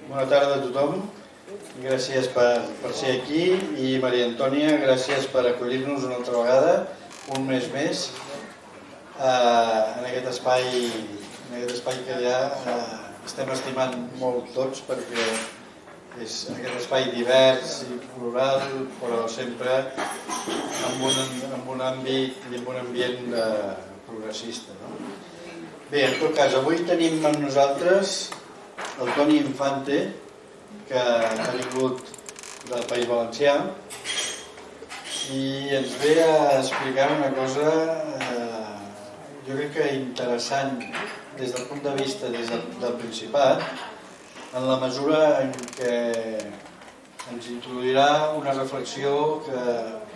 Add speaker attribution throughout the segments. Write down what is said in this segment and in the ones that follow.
Speaker 1: Bona tarda a tothom. Gràcies per ser aquí i Maria Antònia, gràcies per acollir-nos una altra vegada, un mes més, en aquest espai que ja estem estimant molt tots perquè és aquest espai divers i plural, però sempre amb un àmbit i amb un ambient progressista. Bé, en tot cas, avui tenim amb nosaltres el Toni Infante, que ha vingut del País Valencià i ens ve a explicar una cosa jo crec que interessant des del punt de vista del Principat, en la mesura en què ens introduirà una reflexió que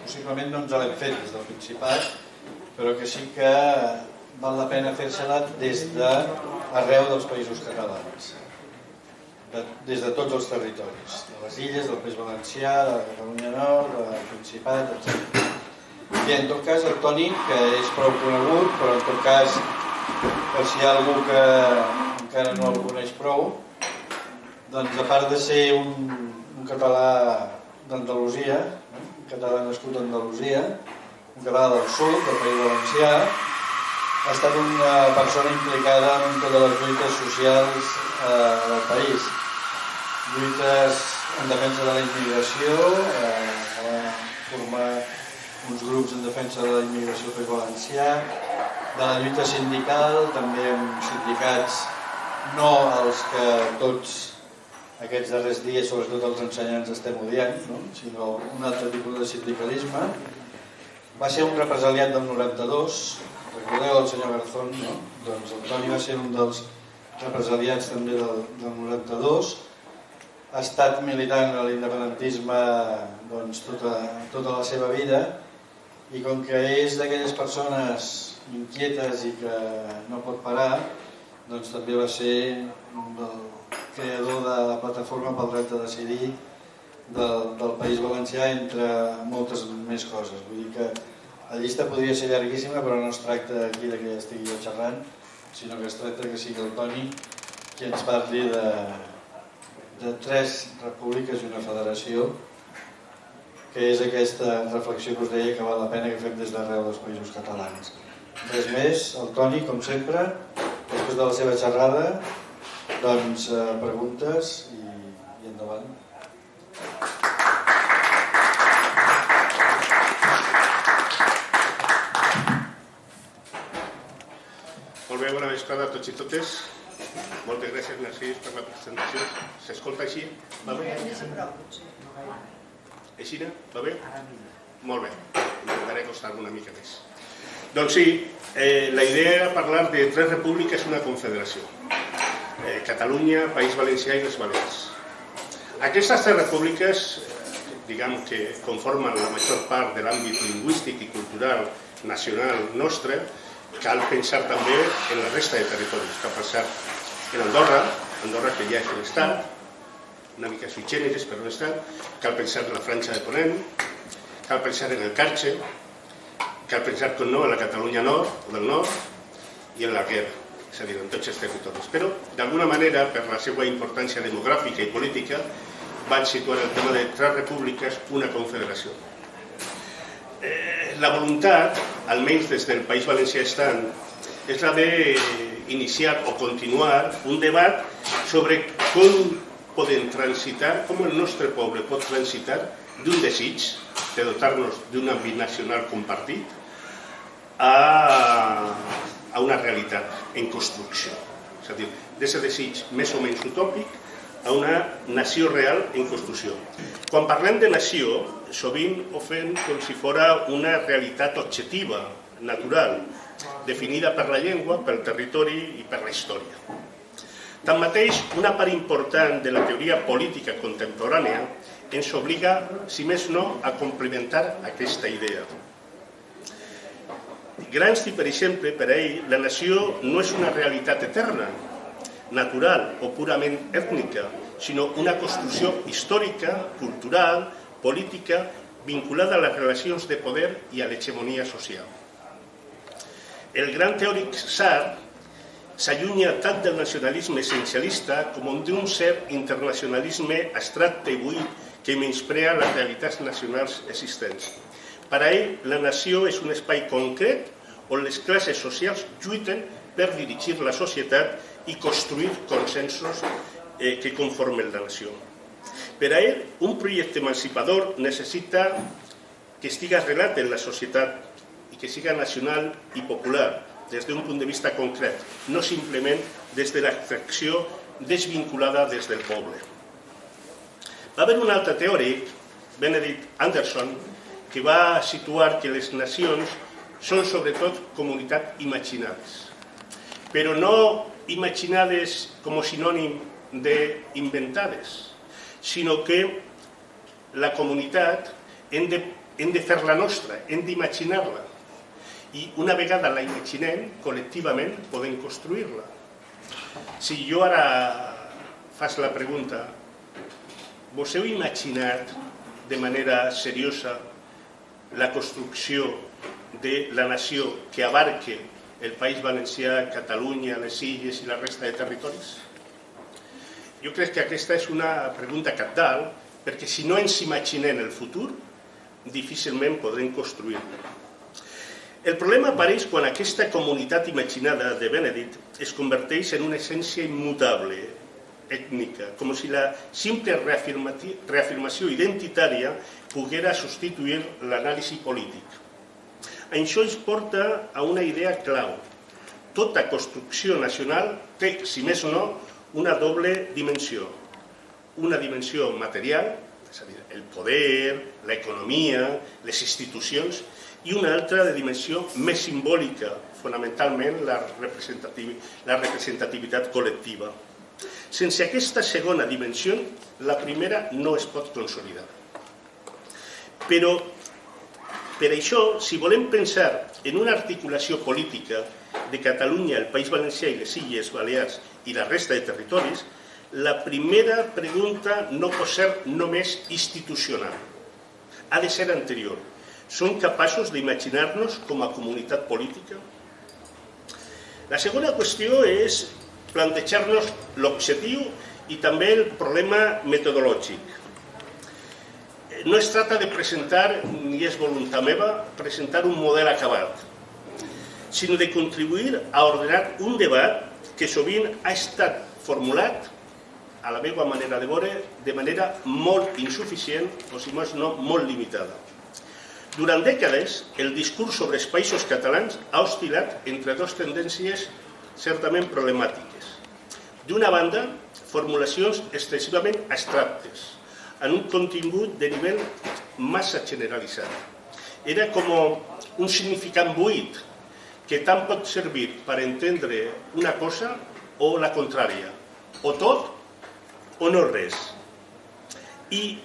Speaker 1: possiblement no ens l'hem fet des del Principat, però que sí que val la pena fer-se-la des d'arreu dels països catalans, des de tots els territoris, de les illes, del País Valencià, de la Catalunya Nord, del Principat, etc. I en tot cas el Toni, que és prou conegut, però en tot cas, per si hi ha algú que encara no el coneix prou, doncs a part de ser un català d'Andalusia, un català nascut a Andalusia, un català del sud, del País Valencià, ha estat una persona implicada en totes les lluites socials del país. Lluites en defensa de la immigració, formar uns grups en defensa de la immigració al País Valencià, de la lluita sindical, també amb sindicats, no els que tots aquests darrers dies, sobretot els ensenyants, estem odiant, sinó un altre tipus de sindicalisme. Va ser un represaliat del 92, recordeu el senyor Garzón, no? Doncs el Toni va ser un dels represaliats també del 92, ha estat militant a l'independentisme tota la seva vida i com que és d'aquelles persones inquietes i que no pot parar, doncs també va ser el creador de la plataforma pel dret a decidir del País Valencià, entre moltes més coses. Vull dir que la llista podria ser llarguíssima, però no es tracta aquí que ja estigui jo xerrant, sinó que es tracta que sigui el Toni qui ens parli de 3 repúbliques i una federació, que és aquesta reflexió que us deia que val la pena que fem des d'arreu dels països catalans. Res més, el Toni, com sempre, després de la seva xerrada, doncs preguntes i endavant.
Speaker 2: Molt bé, bona vesprada a tots i totes. Moltes gràcies, Narcís, per la presentació. S'escolta així? Va bé? Així, va bé? Molt bé. Intentaré acostar-me una mica més. Doncs sí, la idea era parlar de 3 repúbliques i una confederació. Catalunya, País Valencià i les Balears. Aquestes 3 repúbliques, diguem que conformen la major part de l'àmbit lingüístic i cultural nacional nostre, cal pensar també en la resta de territoris. Cal pensar en Andorra que ja és un estat, una mica sui generis per un estat, cal pensar en la Franja de Ponent, cal pensar en el Carxe, cal pensar, com no, en la Catalunya Nord o del Nord i en la Guerra, és a dir, en tots els territoris. Però, d'alguna manera, per la seva importància demogràfica i política, vaig situar el tema de 3 repúbliques, una confederació. La voluntat, almenys des del País Valencià estant, és la d'iniciar o continuar un debat sobre com podem transitar, com el nostre poble pot transitar d'un desig de dotar-nos d'un àmbit nacional compartit a una realitat en construcció. És a dir, d'aquest desig més o menys utòpic a una nació real en construcció. Quan parlem de nació, sovint ho fem com si fos una realitat objectiva, natural, definida per la llengua, pel territori i per la història. Tanmateix, una part important de la teoria política contemporània ens obliga, si més no, a complementar aquesta idea. Gramsci, per exemple, per ell, la nació no és una realitat eterna, natural o purament ètnica, sinó una construcció històrica, cultural, política, vinculada a les relacions de poder i a l'hegemonia social. El gran teòric Sartre s'allunya tant del nacionalisme essencialista com d'un cert internacionalisme abstracte i buit que menysprea les realitats nacionals existents. Per a ell, la nació és un espai concret on les classes socials lluiten per dirigir la societat i construir consensos que conformen la nació. Per a ell, un projecte emancipador necessita que estigui arrelat en la societat i que siga nacional i popular des d'un punt de vista concret, no simplement des de l'extracció desvinculada des del poble. Va haver un altre teòric, Benedict Anderson, que va situar que les nacions són sobretot comunitats imaginades, però no imaginades com a sinònim d'inventades, sinó que la comunitat hem de fer-la nostra, hem d'imaginar-la. I una vegada la imaginem, col·lectivament podem construir-la. Si jo ara faig la pregunta, vos heu imaginat de manera seriosa la construcció de la nació que abarque el País Valencià, Catalunya, les Illes i la resta de territoris? Jo crec que aquesta és una pregunta cabdal, perquè si no ens imaginem el futur, difícilment podrem construir-lo. El problema apareix quan aquesta comunitat imaginada de Benedict es converteix en una essència immutable, ètnica, com si la simple reafirmació identitària poguera substituir l'anàlisi polític. Això ens porta a una idea clau. Tota construcció nacional té, si més no, una doble dimensió. Una dimensió material, és a dir, el poder, l'economia, les institucions, i una altra de dimensió més simbòlica, fonamentalment la representativitat col·lectiva. Sense aquesta segona dimensió, la primera no es pot consolidar. Però, per això, si volem pensar en una articulació política de Catalunya, el País Valencià i les Illes Balears i la resta de territoris, la primera pregunta no pot ser només institucional. Ha de ser anterior. Som capaços d'imaginar-nos com a comunitat política? La segona qüestió és plantejar-nos l'objectiu i també el problema metodològic. No es tracta de presentar, ni és voluntat meva, presentar un model acabat, sinó de contribuir a ordenar un debat que sovint ha estat formulat, a la meva manera de veure, de manera molt insuficient o, si més no, molt limitada. Durant dècades, el discurs sobre els països catalans ha oscil·lat entre dues tendències certament problemàtiques. D'una banda, formulacions excessivament abstractes, en un contingut de nivell massa generalitzat. Era com un significant buit que tant pot servir per entendre una cosa o la contrària, o tot o no res. I,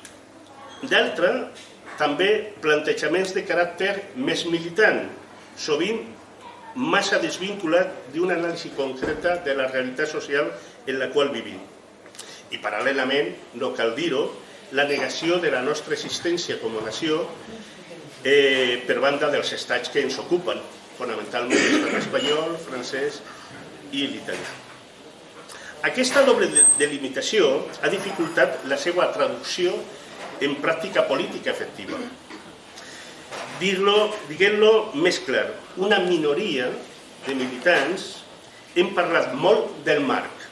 Speaker 2: d'altra, també plantejaments de caràcter més militant, sovint massa desvinculat d'una anàlisi concreta de la realitat social en la qual vivim. I paral·lelament, no cal dir-ho, la negació de la nostra existència com a nació per banda dels estats que ens ocupen, fonamentalment l'estat espanyol, francès i l'italià. Aquesta doble delimitació ha dificultat la seva traducció en pràctica política efectiva. Diguem-lo més clar, una minoria de militants hem parlat molt del marc,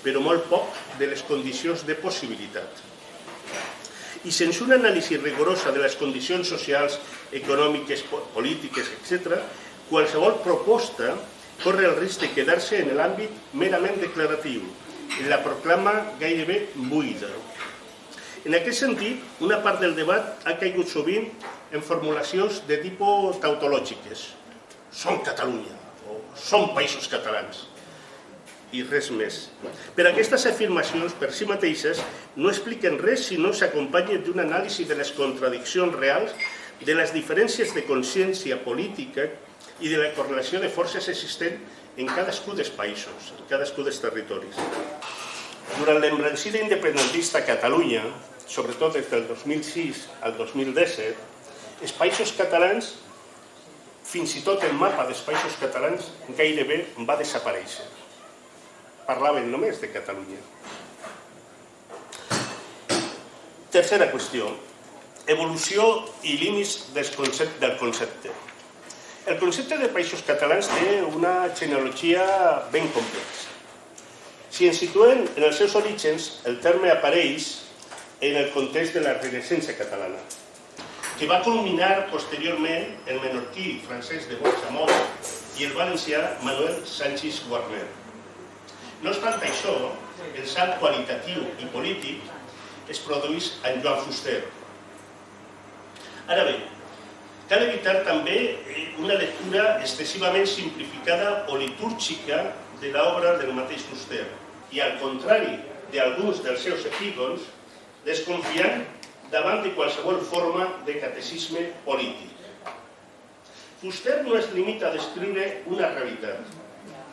Speaker 2: però molt poc de les condicions de possibilitat. I sense una anàlisi rigorosa de les condicions socials, econòmiques, polítiques, etc., qualsevol proposta corre el risc de quedar-se en l'àmbit merament declaratiu, en la proclama gairebé buida. En aquest sentit, una part del debat ha caigut sovint en formulacions de tipus tautològiques. Som Catalunya, o som països catalans, i res més. Per aquestes afirmacions, per si mateixes, no expliquen res si no s'acompanyen d'una anàlisi de les contradiccions reals, de les diferències de consciència política i de la correlació de forces existent en cadascun dels països, en cadascun dels territoris. Durant l'embranzida independentista a Catalunya, sobretot des del 2006 al 2017, els països catalans, fins i tot el mapa dels països catalans, gairebé va desaparèixer. parlaven només de Catalunya. Tercera qüestió, evolució i límits del concepte. El concepte de països catalans té una genealogia ben complexa. Si ens situem en els seus orígens, el terme apareix en el context de la Renaixença catalana, que va culminar posteriorment el menorquí Francesc de Boixamont i el valencià Manuel Sanchis Guarner. No obstant això, el salt qualitatiu i polític es produeix en Joan Fuster. Ara bé, cal evitar també una lectura excessivament simplificada o litúrgica de l'obra del mateix Fuster i, al contrari d'alguns dels seus epígons, desconfiant davant de qualsevol forma de catecisme polític. Fuster no es limita a descriure una realitat,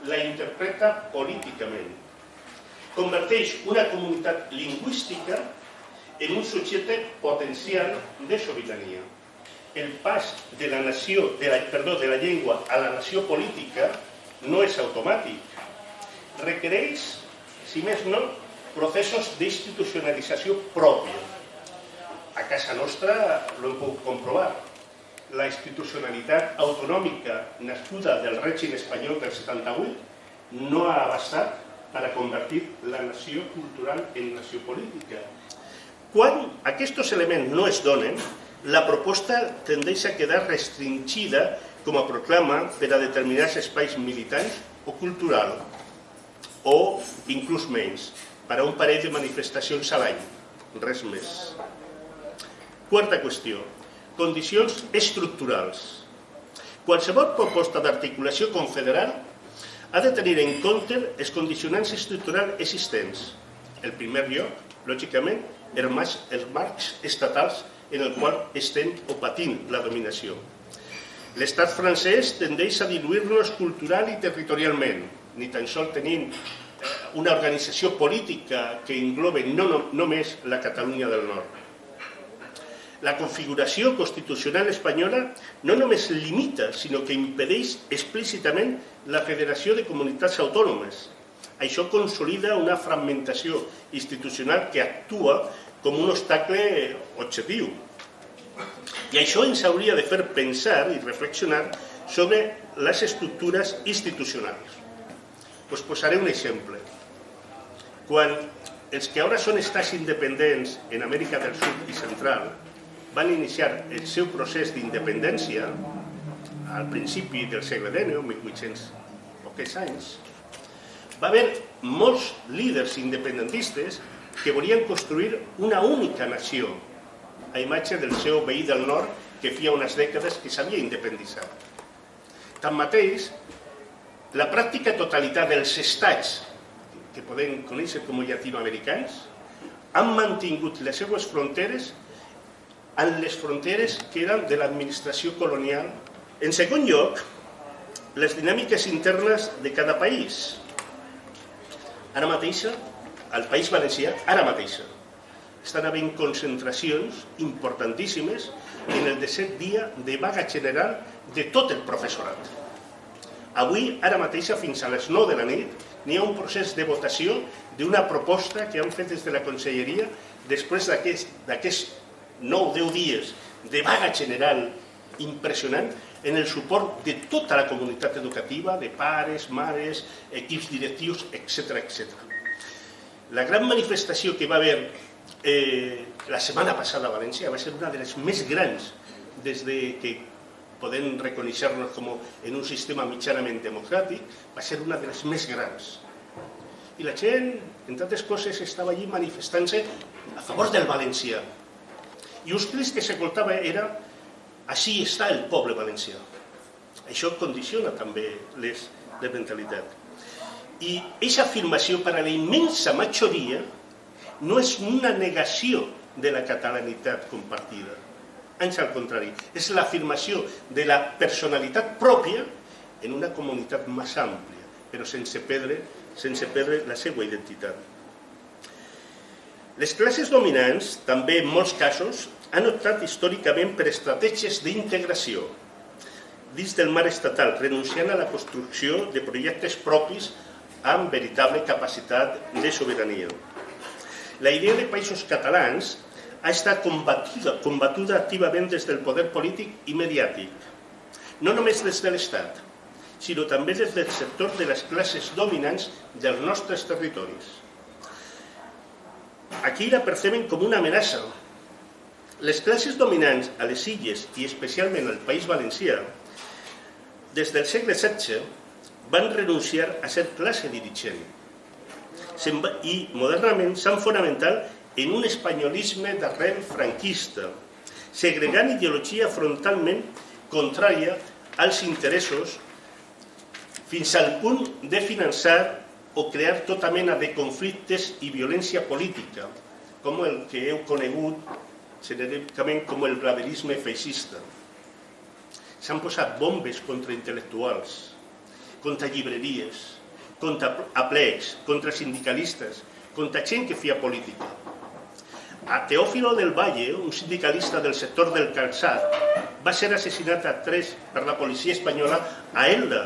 Speaker 2: la interpreta políticament. Converteix una comunitat lingüística en un subjecte potencial de sobirania. El pas de la llengua a la nació política no és automàtic. Requereix, si més no, processos d'institucionalització pròpia. A casa nostra ho hem pogut comprovar. La institucionalitat autonòmica nascuda del règim espanyol del 78 no ha abastat per a convertir la nació cultural en nació política. Quan aquests elements no es donen, la proposta tendeix a quedar restringida com a proclama per a determinats espais militants o culturals, o inclús menys, per a un parell de manifestacions a l'any, res més. Quarta qüestió, condicions estructurals. Qualsevol proposta d'articulació confederal ha de tenir en compte els condicionants estructurals existents. En primer lloc, lògicament, els marcs estatals en el qual estem o patint la dominació. L'estat francès tendeix a diluir-nos cultural i territorialment, ni tan sols tenint una organització política que englobe no només la Catalunya del Nord. La configuració constitucional espanyola no només limita, sinó que impedeix explícitament la federació de comunitats autònomes. Això consolida una fragmentació institucional que actua com un obstacle objectiu. I això ens hauria de fer pensar i reflexionar sobre les estructures institucionals. Us posaré un exemple. Quan els que ara són estats independents en Amèrica del Sud i Central van iniciar el seu procés d'independència al principi del segle XIX, 1800 pocs anys, va haver molts líders independentistes que volien construir una única nació a imatge del seu veí del nord que feia unes dècades que s'havia independitzat. Tanmateix, la pràctica totalitat dels estats que podem conèixer com a llatinoamericans han mantingut les seues fronteres en les fronteres que eren de l'administració colonial. En segon lloc, les dinàmiques internes de cada país. Ara mateixa, al País Valencià, ara mateixa, estan havent concentracions importantíssimes en el 17 dia de vaga general de tot el professorat. Avui, ara mateixa, fins a les 9 de la nit, n'hi ha un procés de votació d'una proposta que han fet des de la Conselleria després d'aquests 9-10 dies de vaga general impressionant en el suport de tota la comunitat educativa, de pares, mares, equips directius, etc. La gran manifestació que va haver la setmana passada a València va ser una de les més grans des que podem reconèixer-nos com en un sistema mitjanament democràtic, va ser una de les més grans. I la gent, entre altres coses, estava allí manifestant-se a favor del valencià. I uns crits que s'escoltava era «Així està el poble valencià». Això condiciona també la mentalitat. I aquesta afirmació per a la immensa majoria no és una negació de la catalanitat compartida. Ans al contrari, és l'afirmació de la personalitat pròpia en una comunitat més àmplia, però sense perdre la seva identitat. Les classes dominants, també en molts casos, han optat històricament per estratègies d'integració dins del marc estatal, renunciant a la construcció de projectes propis amb veritable capacitat de sobirania. La idea de països catalans ha estat combatuda activament des del poder polític i mediàtic, no només des de l'Estat, sinó també des del sector de les classes dominants dels nostres territoris. Aquí la perceben com una amenaça. Les classes dominants a les illes i especialment al País Valencià, des del segle XVI, van renunciar a ser classe dirigent i modernament s'han fonamentat en un espanyolisme d'arrel franquista, segregant ideologia frontalment contrària als interessos fins al punt de finançar o crear tota mena de conflictes i violència política, com el que heu conegut genèricament com el blaverisme feixista. S'han posat bombes contra intel·lectuals, contra llibreries, contra aplecs, contra sindicalistes, contra gent que feia política. A Teófilo del Valle, un sindicalista del sector del calçat, va ser assassinat a trets per la policia espanyola a Elda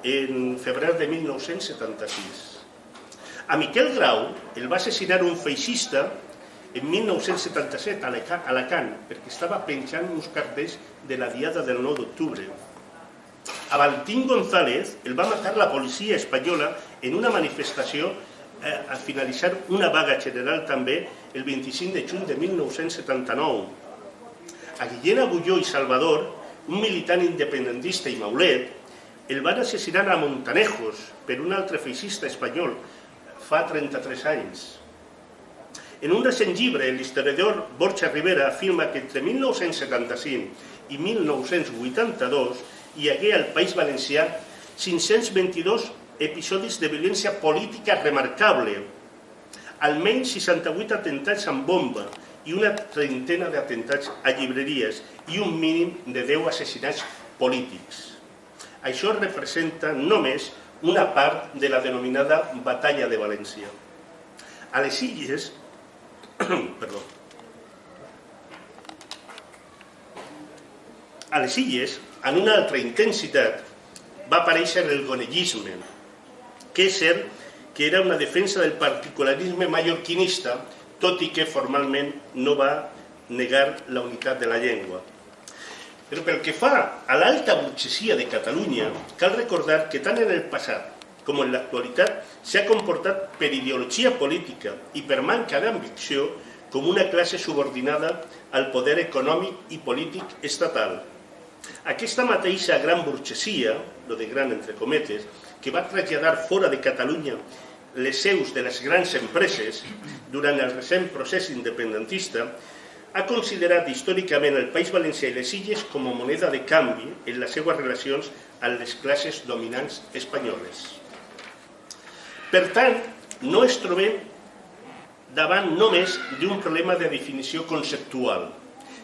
Speaker 2: en febrer de 1976. A Miquel Grau el va assassinar un feixista en 1977 a Alacant, perquè estava penjant uns cartells de la Diada del 9 d'octubre. A Valentín González el va matar la policia espanyola en una manifestació al finalitzar una vaga general també el 25 de juny de 1979. A Guillén Agulló i Salvador, un militant independentista i maulet, el van assassinar a Montanejos per un altre feixista espanyol fa 33 anys. En un recent llibre, l'historiador Borja Rivera afirma que entre 1975 i 1982 hi hagué al País Valencià 522 episodis de violència política remarcable, almenys 68 atentats amb bomba i una trentena d'atemptats a llibreries i un mínim de 10 assassinats polítics. Això representa només una part de la denominada Batalla de València. A les illes, en una altra intensitat, va aparèixer el gonellisme, que és cert que era una defensa del particularisme mallorquinista, tot i que formalment no va negar la unitat de la llengua. Però pel que fa a l'alta burgesia de Catalunya, cal recordar que tant en el passat com en l'actualitat s'ha comportat per ideologia política i per manca d'ambició com una classe subordinada al poder econòmic i polític estatal. Aquesta mateixa gran burgesia, lo de gran entre cometes, que va traslladar fora de Catalunya les seus de les grans empreses durant el recent procés independentista, ha considerat històricament el País Valencià i les Illes com a moneda de canvi en les seues relacions amb les classes dominants espanyoles. Per tant, no es trobem davant només d'un problema de definició conceptual,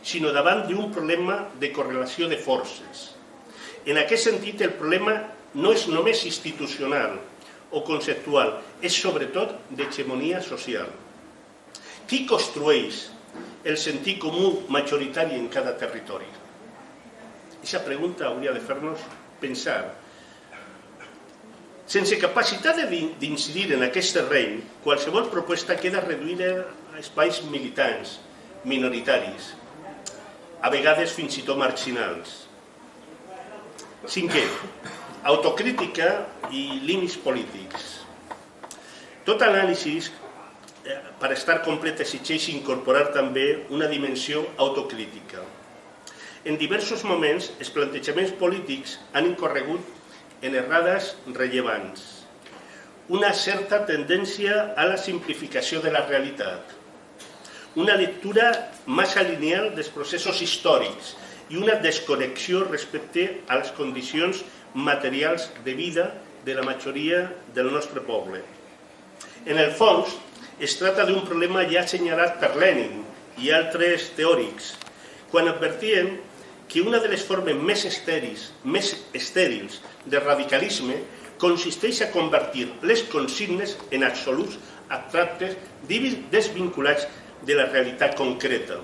Speaker 2: sinó davant d'un problema de correlació de forces. En aquest sentit, el problema no és només institucional o conceptual, és sobretot d'hegemonia social. Qui construeix el sentit comú majoritari en cada territori? Aquesta pregunta hauria de fer-nos pensar. Sense capacitat d'incidir en aquest terreny, qualsevol proposta queda reduïda a espais militants, minoritaris, a vegades fins i tot marginals. Cinquè, autocrítica i límits polítics. Tot anàlisi, per estar complet, exigeix incorporar també una dimensió autocrítica. En diversos moments, els plantejaments polítics han incorregut en errades rellevants. Una certa tendència a la simplificació de la realitat. Una lectura massa lineal dels processos històrics i una desconnexió respecte a les condicions materials de vida de la majoria del nostre poble. En el fons, es tracta d'un problema ja assenyalat per Lenin i altres teòrics, quan advertien que una de les formes més estèrils de radicalisme consisteix a convertir les consignes en absoluts abstractes desvinculats de la realitat concreta.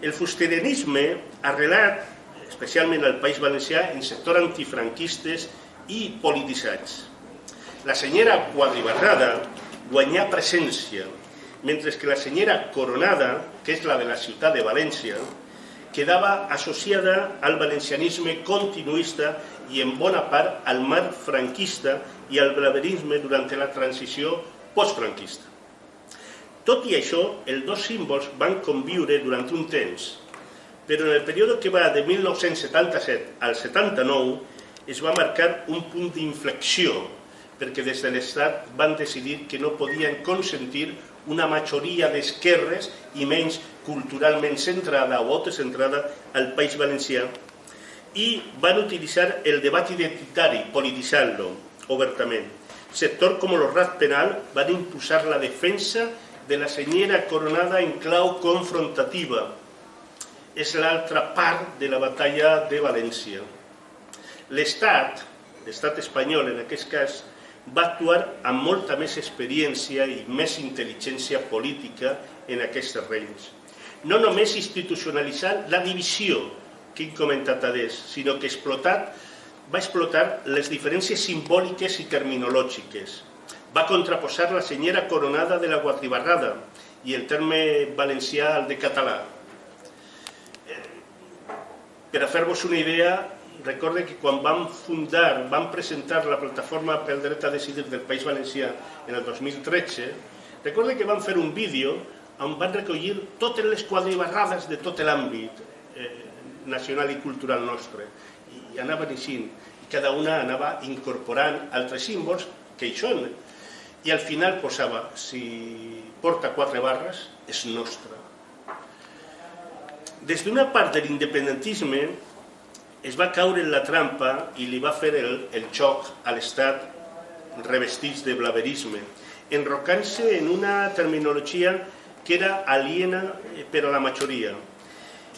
Speaker 2: El fusterianisme, arrelat especialment al País Valencià en sectors antifranquistes i polititzats. La senyera quadribarrada guanyà presència, mentre que la senyera coronada, que és la de la ciutat de València, quedava associada al valencianisme continuista i en bona part al marc franquista i al blaverisme durant la transició postfranquista. Tot i això, els dos símbols van conviure durant un temps, però en el període que va de 1977 al 79 es va marcar un punt d'inflexió, perquè des de l'Estat van decidir que no podien consentir una majoria d'esquerres i menys culturalment centrada o autocentrada al País Valencià i van utilitzar el debat identitari, polititzant-lo obertament. Sectors com el RAF penal van imposar la defensa de la senyera coronada en clau confrontativa. És l'altra part de la batalla de València. L'Estat espanyol en aquest cas, va actuar amb molta més experiència i més intel·ligència política en aquests terrenys. No només institucionalitzant la divisió que he comentat adés, sinó que va explotar les diferències simbòliques i terminològiques. Va contraposar la senyera coronada de la quadribarrada i el terme valencià al de català. Per a fer-vos una idea, recorde que quan vam presentar la plataforma pel dret a decidir del País Valencià en el 2013, recorde que vam fer un vídeo on van recollir totes les quadribarrades de tot l'àmbit nacional i cultural nostre. I anaven així, i cada una anava incorporant altres símbols que hi són. I al final posava, si porta 4 barres, és nostre. Des d'una part de l'independentisme es va caure en la trampa i li va fer el xoc a l'Estat revestits de blaverisme, enrocant-se en una terminologia que era aliena per a la majoria,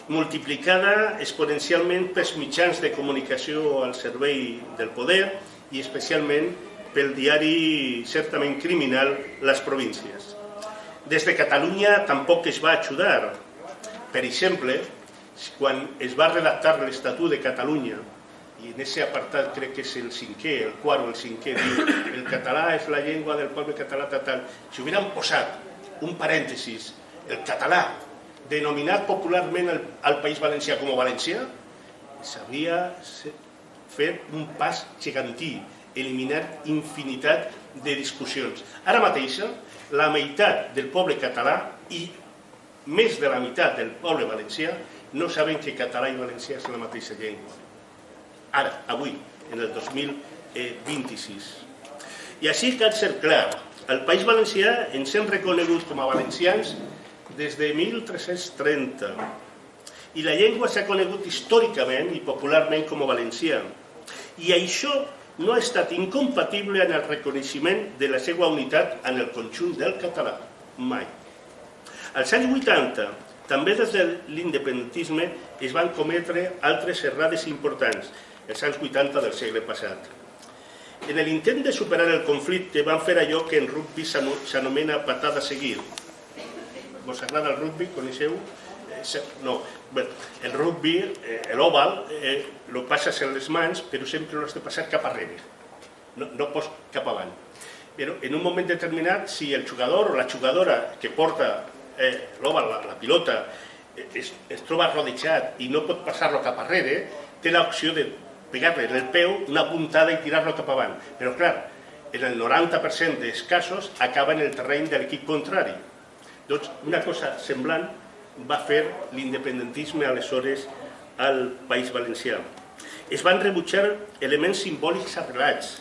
Speaker 2: multiplicada exponencialment pels mitjans de comunicació al servei del poder i especialment pel diari certament criminal Les Províncies. Des de Catalunya tampoc es va ajudar. Per exemple, quan es va redactar l'Estatut de Catalunya, i en aquest apartat crec que és el 5è, el 4 o el 5è, diu el català és la llengua del poble català tal. Si hubieran posat un parèntesis, el català, denominat popularment al País Valencià com a valencià, s'hauria fet un pas gegantí, eliminar infinitat de discussions. Ara mateix, la meitat del poble català i més de la meitat del poble valencià no saben que català i valencià és la mateixa llengua. Ara, avui, en el 2026. I així cal ser clar, al País Valencià ens hem reconegut com a valencians des de 1330 i la llengua s'ha conegut històricament i popularment com a valencià. I això no ha estat incompatible amb el reconeixement de la seva unitat en el conjunt del català. Mai. Als anys 80, també des de l'independentisme es van cometre altres errades importants, els anys 80 del segle passat. En l'intent de superar el conflicte van fer allò que en rugby s'anomena patada a seguir. Vos agrada el rugby? Coneixeu? No. El rugby, l'oval, el passes en les mans, però sempre l'has de passar cap arrere. No pots cap avant. Però en un moment determinat, si el jugador o la jugadora que porta l'oval, la pilota, es troba rodejat i no pot passar-lo cap arrere, té l'opció de pegar-li en el peu una puntada i tirar-lo cap avant. Però, clar, en el 90% dels casos acaba en el terreny de l'equip contrari. Doncs una cosa semblant va fer l'independentisme aleshores al País Valencià. Es van rebutjar elements simbòlics arrelats.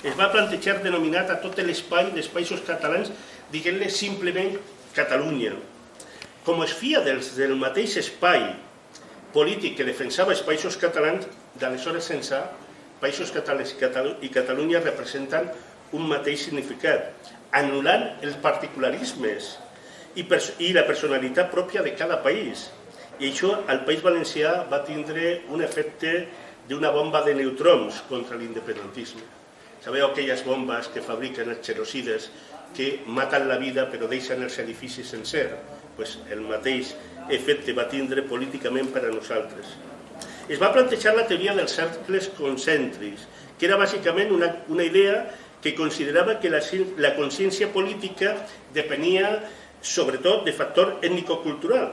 Speaker 2: Es va plantejar denominar a tot l'espai dels països catalans dient-ne simplement Catalunya. Com es fia del mateix espai polític que defensava els països catalans, d'aleshores ençà, països catalans i Catalunya representen un mateix significat, anul·lant els particularismes i la personalitat pròpia de cada país. I això al País Valencià va tindre un efecte d'una bomba de neutrons contra l'independentisme. Sabeu aquelles bombes que fabriquen els genocides que maten la vida però deixen els edificis sencers? El mateix efecte va tindre políticament per a nosaltres. Es va plantejar la teoria dels cercles concèntrics, que era bàsicament una idea que considerava que la consciència política depenia sobretot de factor ètnico-cultural,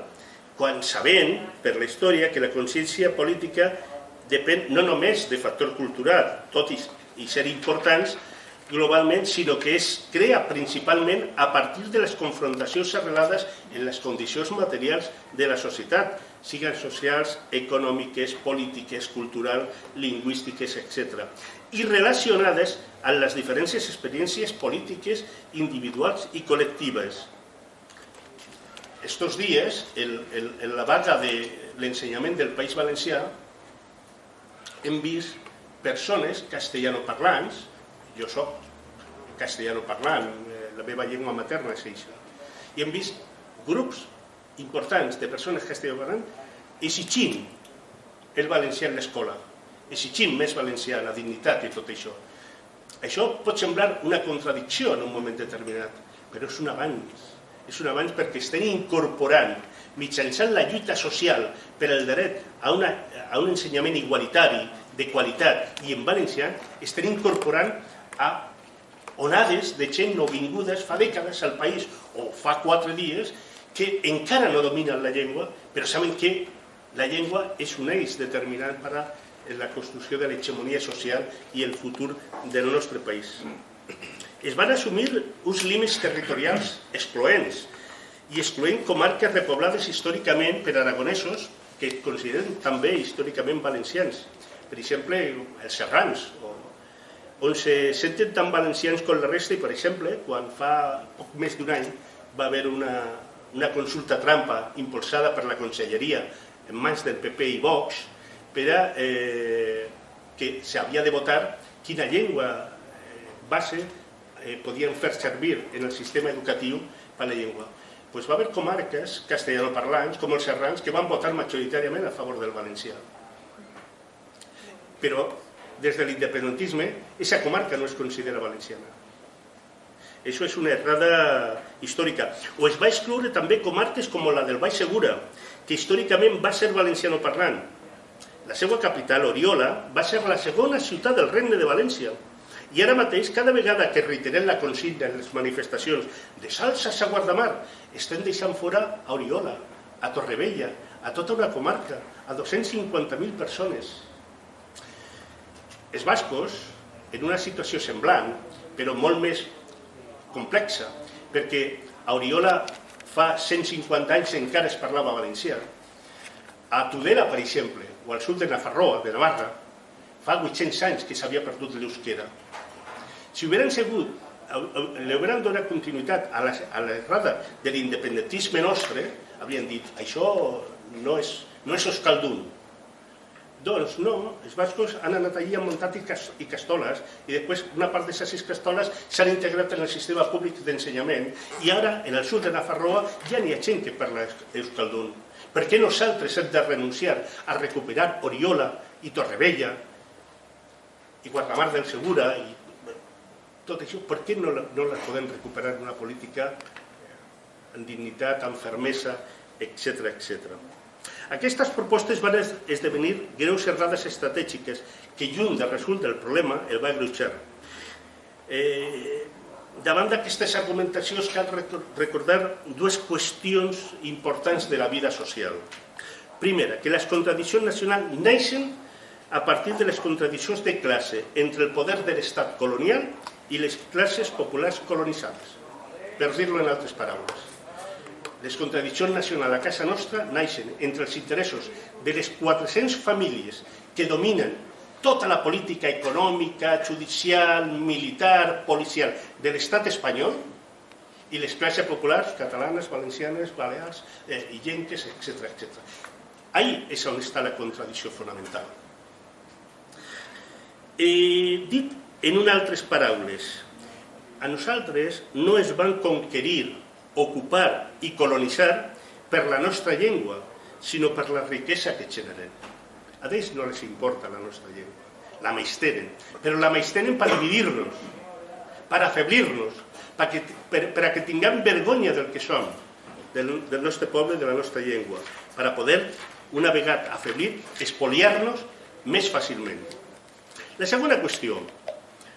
Speaker 2: quan sabem per la història que la consciència política depèn no només de factor cultural, tot i ser importants globalment, sinó que es crea principalment a partir de les confrontacions arrelades en les condicions materials de la societat, siguin socials, econòmiques, polítiques, culturals, lingüístiques, etc. I relacionades amb les diferents experiències polítiques individuals i col·lectives. Estos dies, en la vaga de l'ensenyament del País Valencià, hem vist persones castellanoparlants, jo soc castellanoparlant, la meva llengua materna és això, i hem vist grups importants de persones castellanoparlants exigint el valencià en l'escola, exigint més valencià, la dignitat i tot això. Això pot semblar una contradicció en un moment determinat, però és un avanç. És un avanç perquè estem incorporant, mitjançant la lluita social per al dret a un ensenyament igualitari, de qualitat i en valencià, estem incorporant a onades de gent nouvingudes fa dècades al país, o fa 4 dies, que encara no dominen la llengua, però saben que la llengua és un eix determinant per a la construcció de l'hegemonia social i el futur del nostre país. Es van assumir uns límits territorials excloents i excloent comarques repoblades històricament per aragonesos que es consideren també històricament valencians. Per exemple, els serrans, on se senten tan valencians com la resta i, per exemple, quan fa poc més d'un any va haver una consulta trampa impulsada per la Conselleria en mans del PP i Vox per a que s'havia de votar quina llengua base podien fer servir en el sistema educatiu per la llengua. Doncs va haver comarques castellanoparlants, com els serrans, que van votar majoritàriament a favor del valencià. Però, des de l'independentisme, aquesta comarca no es considera valenciana. Això és una errada històrica. O es va excloure també comarques com la del Baix Segura, que històricament va ser valencianoparlant. La seva capital, Oriola, va ser la segona ciutat del Regne de València. I ara mateix, cada vegada que reiterem la consigna en les manifestacions de salses a Guardamar, estem deixant fora a Oriola, a Torrevella, a tota una comarca, a 250.000 persones. Els bascos, en una situació semblant, però molt més complexa, perquè a Oriola fa 150 anys encara es parlava valencià. A Tudela, per exemple, o al sud de Nafarroa, de Navarra, fa 800 anys que s'havia perdut l'euskera. Si hubieran sigut, li hubieran donat continuïtat a l'errada de l'independentisme nostre, haurien dit, això no és euskaldun. Doncs no, els bascos han anat allí, han muntat i castoles, i després una part d'aquestes castoles s'han integrat en el sistema públic d'ensenyament, i ara, en el sud de Nafarroa, ja n'hi ha gent que parla euskaldun. Per què nosaltres hem de renunciar a recuperar Oriola i Torrevella i Guardamar del Segura i tot això? Per què no les podem recuperar en una política amb dignitat, amb fermesa, etc. Aquestes propostes van esdevenir greus errades estratègiques que, lluny de resoldre el problema, el va agreujar. Davant d'aquestes argumentacions cal recordar dues qüestions importants de la vida social. Primera, que les contradiccions nacionals neixen a partir de les contradiccions de classe entre el poder de l'estat colonial i les classes populars colonitzades, per dir-ho en altres paraules. Les contradiccions nacionals a casa nostra naixen entre els interessos de les 400 famílies que dominen tota la política econòmica, judicial, militar, policial de l'estat espanyol i les classes populars catalanes, valencianes, balears, illenques, etc. Ahí és on està la contradicció fonamental. Dit en unes altres paraules, a nosaltres no es van conquerir, ocupar i colonitzar per la nostra llengua, sinó per la riquesa que generen. A ells no les importa la nostra llengua, la menystenen, però la menystenen per dividir-nos, per afeblir-nos, per a que tinguem vergonya del que som, del nostre poble, de la nostra llengua, per a poder, una vegada afeblir, espoliar-nos més fàcilment. La segona qüestió,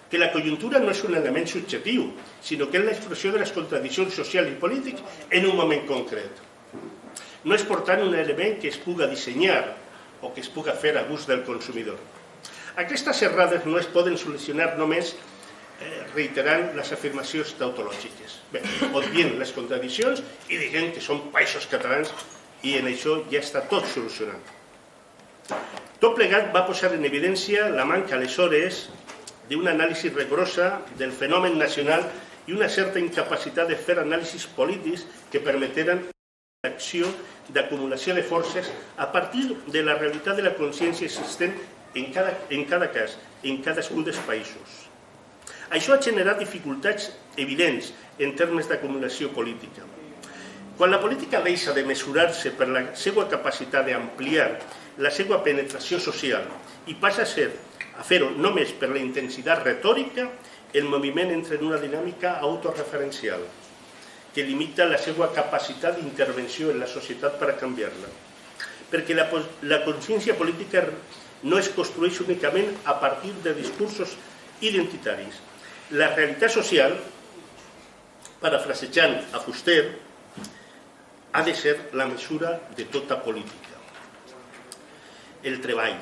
Speaker 2: que la conjuntura no és un element subjectiu, sinó que és l'expressió de les contradiccions socials i polítiques en un moment concret. No és, per tant, un element que es puga dissenyar o que es puga fer a gust del consumidor. Aquestes errades no es poden solucionar només reiterant les afirmacions tautològiques. Bé, obvien les contradiccions i diguem que són països catalans i en això ja està tot solucionat. Tot plegat va posar en evidència la manca, aleshores, d'una anàlisi rigorosa del fenomen nacional i una certa incapacitat de fer anàlisis polítics que permeteren l'acció d'acumulació de forces a partir de la realitat de la consciència existent en cada cas, en cadascun dels països. Això ha generat dificultats evidents en termes d'acumulació política. Quan la política deixa de mesurar-se per la seva capacitat d'ampliar la seva penetració social i passa a fer-ho només per la intensitat retòrica, el moviment entra en una dinàmica autorreferencial que limita la seva capacitat d'intervenció en la societat per a canviar-la. Perquè la consciència política no es construeix únicament a partir de discursos identitaris. La realitat social, parafrasejant a Fuster, ha de ser la mesura de tota política. El treball,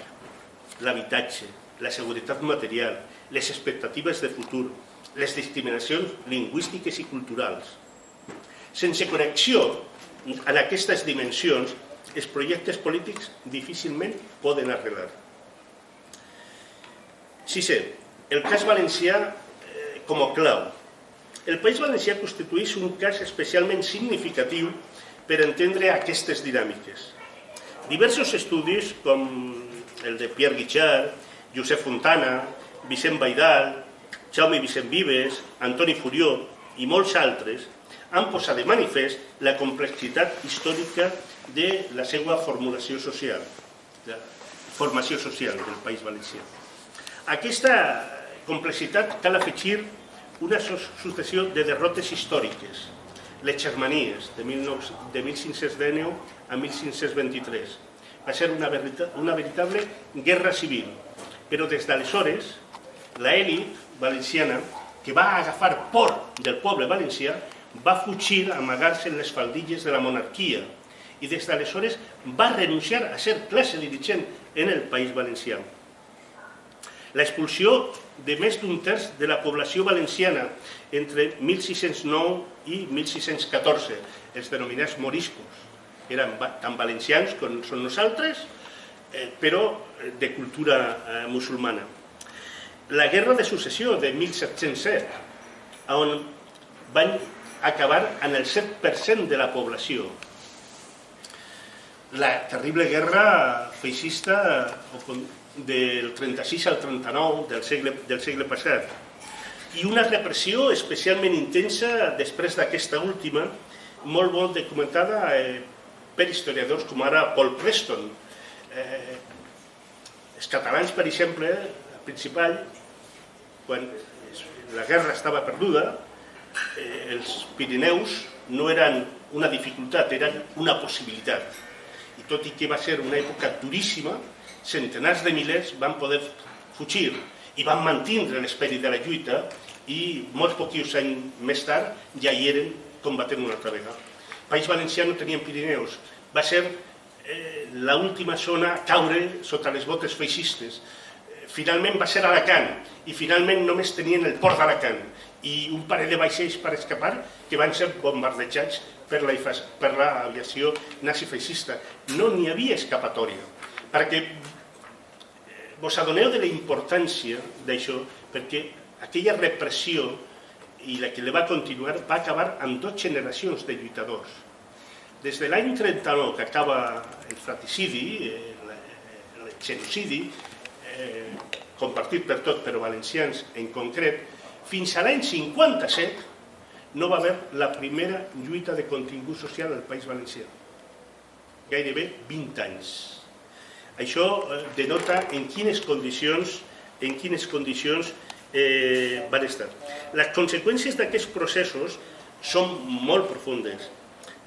Speaker 2: l'habitatge, la seguretat material, les expectatives de futur, les discriminacions lingüístiques i culturals. Sense connexió en aquestes dimensions, els projectes polítics difícilment poden arrelar. Sisè, el cas valencià com a clau. El País Valencià constitueix un cas especialment significatiu per entendre aquestes dinàmiques. Diversos estudis, com el de Pierre Guichard, Josep Fontana, Vicent Baidal, Jaume Vicent Vives, Antoni Furió i molts altres han posat de manifest la complexitat històrica de la seva formació social del País Valencià. A aquesta complexitat cal afegir una successió de derrotes històriques, les Germanies, de 1519 a 1523. Va ser una veritable guerra civil, però des d'aleshores l'elit valenciana, que va agafar por del poble valencià, va fugir a amagar-se en les faldilles de la monarquia i des d'aleshores va renunciar a ser classe dirigent en el País Valencià. L'expulsió de més d'un terç de la població valenciana entre 1609 i 1614, els denominats moriscos, eren tan valencians com són nosaltres, però de cultura musulmana. La Guerra de Successió de 1707, on van acabar en el 7% de la població. La terrible guerra feixista del 36 al 39 del segle passat. I una repressió especialment intensa després d'aquesta última, molt bon documentada per historiadors com ara Paul Preston. Els catalans, per exemple, al Principat, quan la guerra estava perduda, els Pirineus no eren una dificultat, eren una possibilitat. I tot i que va ser una època duríssima, centenars de milers van poder fugir i van mantenir l'esperit de la lluita i molts pocs anys més tard ja hi eren combatent una altra vegada. El País Valencià no tenia Pirineus, va ser l'última zona a caure sota les botes feixistes. Finalment va ser Alacant i finalment només tenien el port d'Alacant i un parell de vaixells per escapar que van ser bombardejats per l'aviació nazi-feixista. No n'hi havia escapatòria, perquè vos adoneu de la importància d'això, perquè aquella repressió i la que la va continuar va acabar amb 2 generacions de lluitadors. Des de l'any 39, que acaba el fratricidi, el genocidi, compartit per tot, però valencians en concret, fins a l'any 57 no va haver la primera lluita de contingut social al País Valencià. Gairebé 20 anys. Això denota en quines condicions van estar. Les conseqüències d'aquests processos són molt profundes.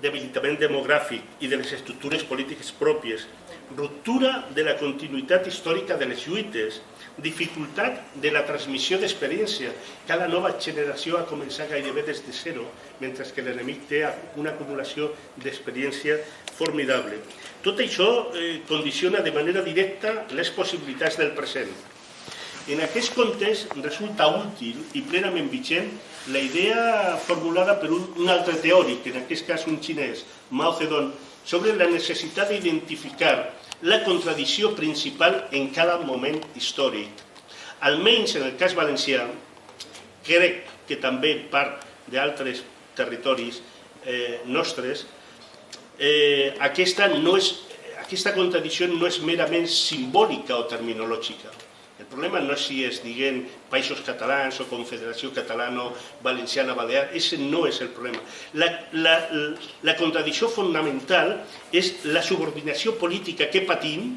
Speaker 2: Debilitament demogràfic i de les estructures polítiques pròpies, ruptura de la continuïtat històrica de les lluites, dificultat de la transmissió d'experiència. Cada nova generació ha començat gairebé des de zero, mentre que l'enemic té una acumulació d'experiència formidable. Tot això condiciona de manera directa les possibilitats del present. En aquest context resulta útil i plenament vigent la idea formulada per un altre teòric, en aquest cas un xinès, Mao Zedong, sobre la necessitat d'identificar la contradicció principal en cada moment històric. Almenys en el cas valencià, crec que també part d'altres territoris nostres, aquesta contradicció no és merament simbòlica o terminològica. El problema no és si es diguen Països Catalans o Confederació Catalano-Valenciana-Balear, ese no és el problema. La contradicció fonamental és la subordinació política que patim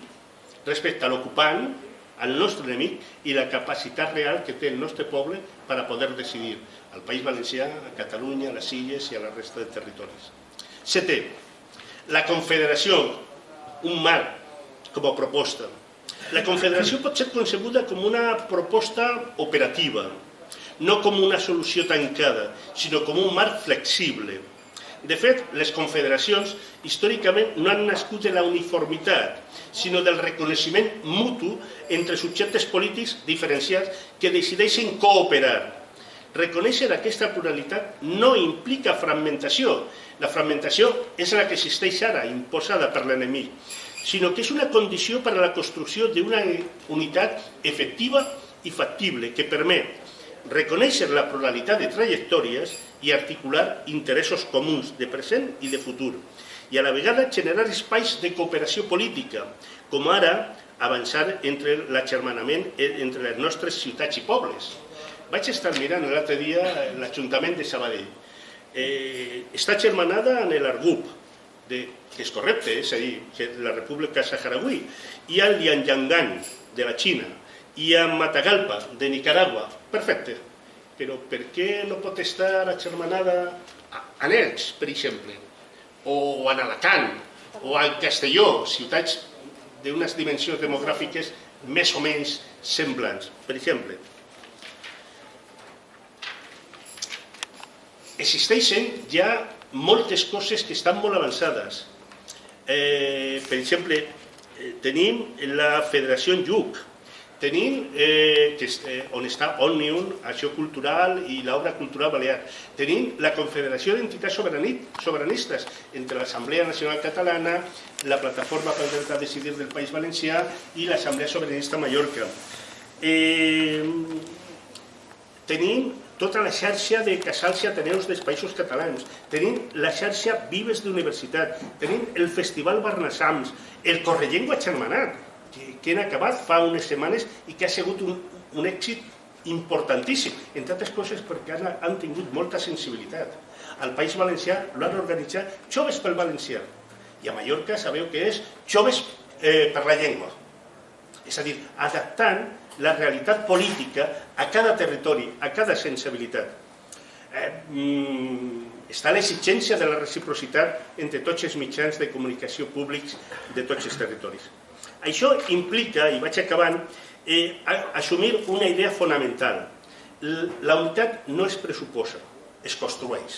Speaker 2: respecte a l'ocupant, al nostre enemic, i la capacitat real que té el nostre poble per a poder decidir al País Valencià, a Catalunya, a les Illes i a la resta de territoris. Setè, la confederació, un marc com a proposta. La confederació pot ser concebuda com una proposta operativa, no com una solució tancada, sinó com un marc flexible. De fet, les confederacions històricament no han nascut de la uniformitat, sinó del reconeixement mutu entre subjectes polítics diferenciats que decideixen cooperar. Reconèixer aquesta pluralitat no implica fragmentació. La fragmentació és la que existeix ara, imposada per l'enemic, sinó que és una condició per a la construcció d'una unitat efectiva i factible que permet reconèixer la pluralitat de trajectòries i articular interessos comuns de present i de futur, i a la vegada generar espais de cooperació política, com ara avançar entre l'agermanament entre les nostres ciutats i pobles. Vaig estar mirant l'altre dia l'Ajuntament de Sabadell. Està agermanada en l'Argub, que és correcte, és a dir, que la República Saharaui, i a Lianyangan, de la Xina, i a Matagalpa, de Nicaragua, perfecte. Però per què no pot estar agermanada a Elx, per exemple, o a Alacant, o a Castelló, ciutats d'unes dimensions demogràfiques més o menys semblants, per exemple? Existeixen ja moltes coses que estan molt avançades. Per exemple, tenim la Federació en Lluc, tenim on està Òmnium, Acció Cultural i l'Obra Cultural Balear, tenim la Confederació d'Entitats Sobiranistes entre l'Assemblea Nacional Catalana, la Plataforma pel Dret a Decidir del País Valencià i l'Assemblea Sobiranista Mallorca. Tenim tota la xarxa de casals i ateneus dels països catalans, tenim la xarxa Vives d'Universitat, tenim el Festival Barnassams, el Correllengua Germanat, que han acabat fa unes setmanes i que ha sigut un èxit importantíssim, entre altres coses perquè han tingut molta sensibilitat. Al País Valencià l'han organitzat Joves pel Valencià, i a Mallorca sabeu que és Joves per la Llengua. És a dir, adaptant la realitat política a cada territori, a cada sensibilitat. Està l'exigència de la reciprocitat entre tots els mitjans de comunicació públics de tots els territoris. Això implica, i vaig acabant, assumir una idea fonamental. La unitat no es pressuposa, es construeix.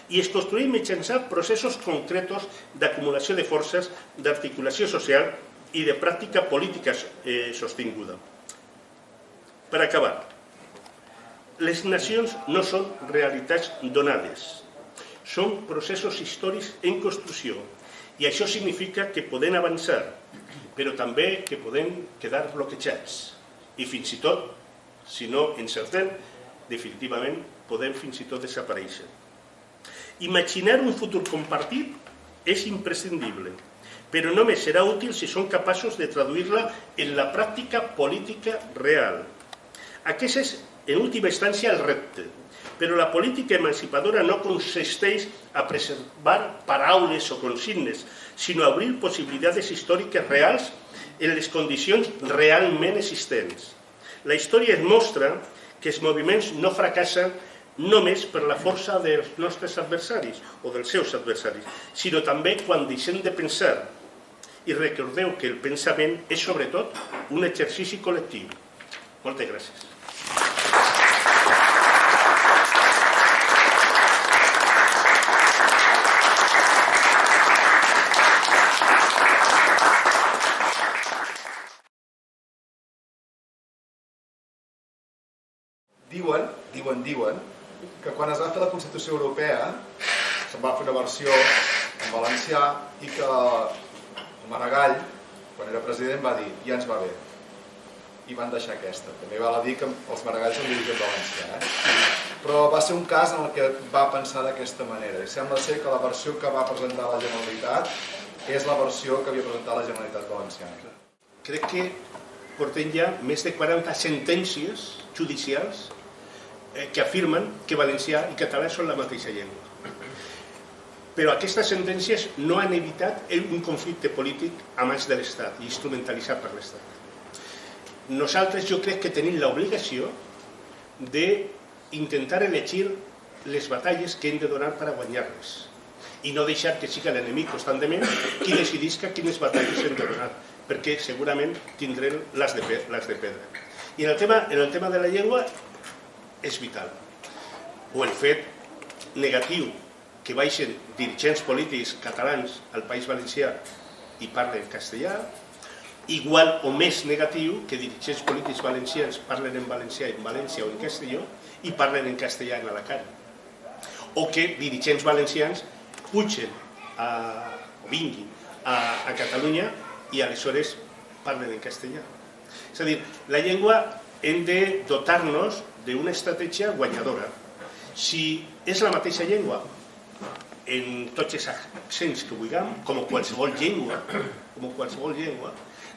Speaker 2: I es construeix mitjançant processos concretos d'acumulació de forces, d'articulació social i de pràctica política sostinguda. Per acabar, les nacions no són realitats donades, són processos històrics en construcció, i això significa que podem avançar, però també que podem quedar bloquejats, i fins i tot, si no encertem, definitivament podem fins i tot desaparèixer. Imaginar un futur compartit és imprescindible, però només serà útil si som capaços de traduir-la en la pràctica política real. Aquest és, en última instància, el repte, però la política emancipadora no consisteix a preservar paraules o consignes, sinó a obrir possibilitats històriques reals en les condicions realment existents. La història ens mostra que els moviments no fracassen només per la força dels nostres adversaris o dels seus adversaris, sinó també quan deixem de pensar i recordeu que el pensament és sobretot un exercici col·lectiu. Moltes gràcies.
Speaker 3: Diuen que quan es va fer la Constitució Europea se'n va fer una versió en valencià i que el Maragall, quan era president, va dir ja ens va bé i van deixar aquesta. També val a dir que els Maragalls són d'origen valencià, però va ser un cas en el que va pensar d'aquesta manera i sembla ser que la versió que va presentar la Generalitat és la versió que havia presentat la Generalitat Valenciana.
Speaker 2: Crec que portem ja més de 40 sentències judicials que afirmen que valencià i català són la mateixa llengua. Però aquestes sentències no han evitat un conflicte polític a mans de l'Estat i instrumentalitzat per l'Estat. Nosaltres jo crec que tenim l'obligació d'intentar elegir les batalles que hem de donar per a guanyar-les i no deixar que sigui l'enemic constantment qui decidisca quines batalles hem de donar, perquè segurament tindrem les de pedra. I en el tema de la llengua és vital. O el fet negatiu que baixen dirigents polítics catalans al País Valencià i parlen castellà, igual o més negatiu que dirigents polítics valencians parlen en valencià en València o en Castelló i parlen en castellà en Alacant. O que dirigents valencians pugen o vinguin a Catalunya i aleshores parlen en castellà. És a dir, la llengua hem de dotar-nos d'una estratègia guanyadora. Si és la mateixa llengua en tots els accents que vulguem, com qualsevol llengua,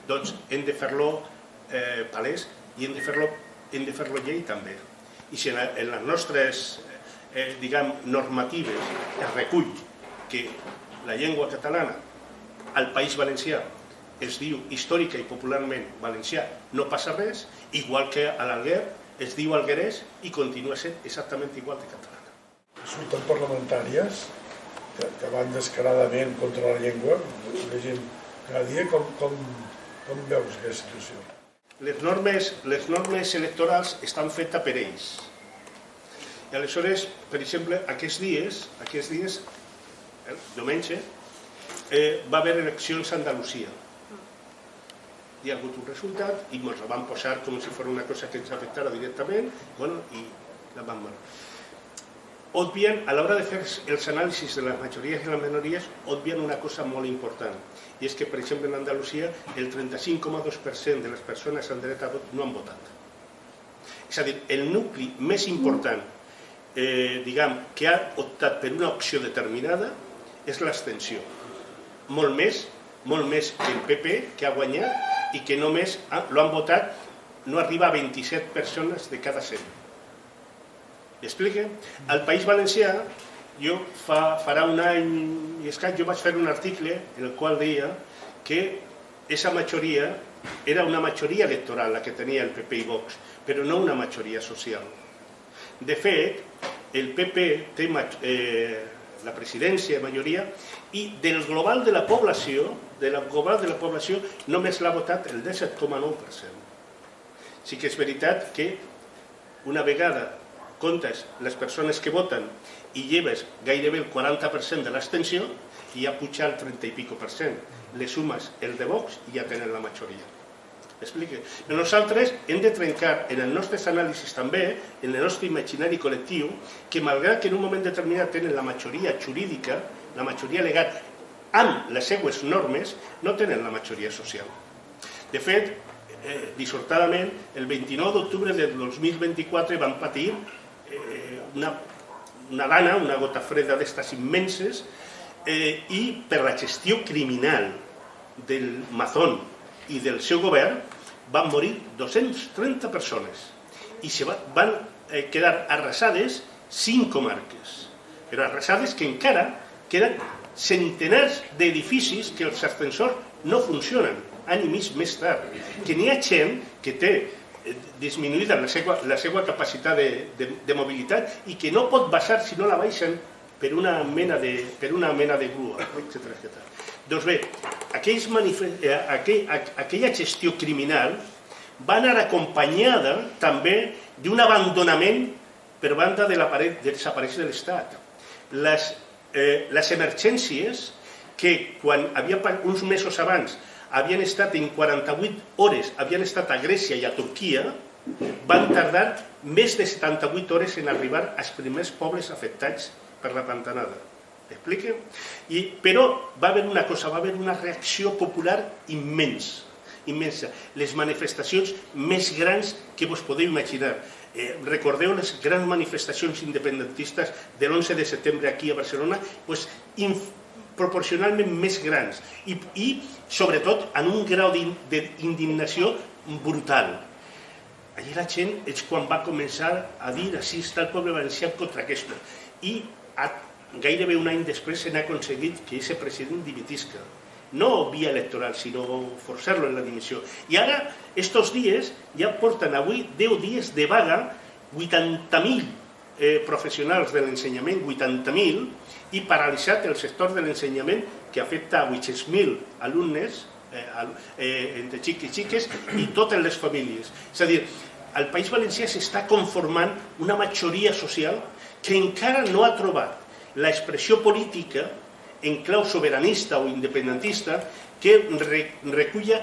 Speaker 2: doncs hem de fer-lo palès i hem de fer-lo llei també. I si en les nostres normatives es recull que la llengua catalana al País Valencià es diu històrica i popularment valencià, no passa res, igual que a l'Alguer es diu alguerès i continua sent exactament igual que catalana.
Speaker 4: Surten parlamentàries que van descaradament contra la llengua, la gent cada dia, com veus aquesta situació?
Speaker 2: Les normes electorals estan fetes per ells. I aleshores, per exemple, aquests dies, diumenge, va haver eleccions a Andalusia. Hi ha hagut un resultat i ens la van posar com si fos una cosa que ens afectara directament i la van mal. Obvien, a l'hora de fer els anàlisis de les majories i les minories, obvien una cosa molt important, i és que, per exemple, en Andalusia el 35,2% de les persones amb dret a vot no han votat. És a dir, el nucli més important que ha optat per una opció determinada és l'abstenció. Molt més que el PP, que ha guanyat i que només lo han votat, no arriba a 27 persones de cada 100. M'explique? Al País Valencià, jo farà un any i escaig, jo vaig fer un article en el qual deia que aquesta majoria era una majoria electoral la que tenia el PP i Vox, però no una majoria social. De fet, el PP té la presidència de majoria i del global de la població només l'ha votat el 17,9%. Sí que és veritat que una vegada comptes les persones que voten i lleves gairebé el 40% de l'abstenció i ja puja el 30 i pico per cent. Les sumes el de Vox i ja tenen la majoria. M'explique? Nosaltres hem de trencar en els nostres anàlisis també, en el nostre imaginari col·lectiu, que malgrat que en un moment determinat tenen la majoria jurídica, la majoria legal, amb les seues normes, no tenen la majoria social. De fet, dissortadament, el 29 d'octubre del 2024 van patir una dana, una gota freda d'estes immenses, i per la gestió criminal del Mazón i del seu govern van morir 230 persones i van quedar arrasades 5 comarques, però arrasades que encara queden centenars d'edificis que els ascensors no funcionen, any i mig més tard, que n'hi ha gent que té disminuïda la seva capacitat de mobilitat i que no pot baixar si no la baixen per una mena de grua, etc. Doncs bé, aquella gestió criminal va anar acompanyada també d'un abandonament per banda de desaparèixer de l'Estat. Les emergències que uns mesos abans havien estat en 48 hores, havien estat a Grècia i a Turquia, van tardar més de 78 hores en arribar als primers pobles afectats per la pantanada. M'explico? Però va haver una cosa, va haver una reacció popular immensa. Les manifestacions més grans que vos podeu imaginar. Recordeu les grans manifestacions independentistes de l'11 de setembre aquí a Barcelona, proporcionalment més grans i sobretot en un grau d'indignació brutal. Allí la gent és quan va començar a dir així està el poble valencià contra aquesta. I gairebé un any després s'ha aconseguit que aquest president dimitisca. No via electoral, sinó forçar-lo en la dimissió. I ara, estos dies, ja porten avui 10 dies de vaga, 80.000 professionals de l'ensenyament, 80.000, i paralitzat el sector de l'ensenyament que afecta a 800.000 alumnes, entre xics i xiques, i totes les famílies. És a dir, al País Valencià s'està conformant una majoria social que encara no ha trobat l'expressió política en clau soberanista o independentista que reculla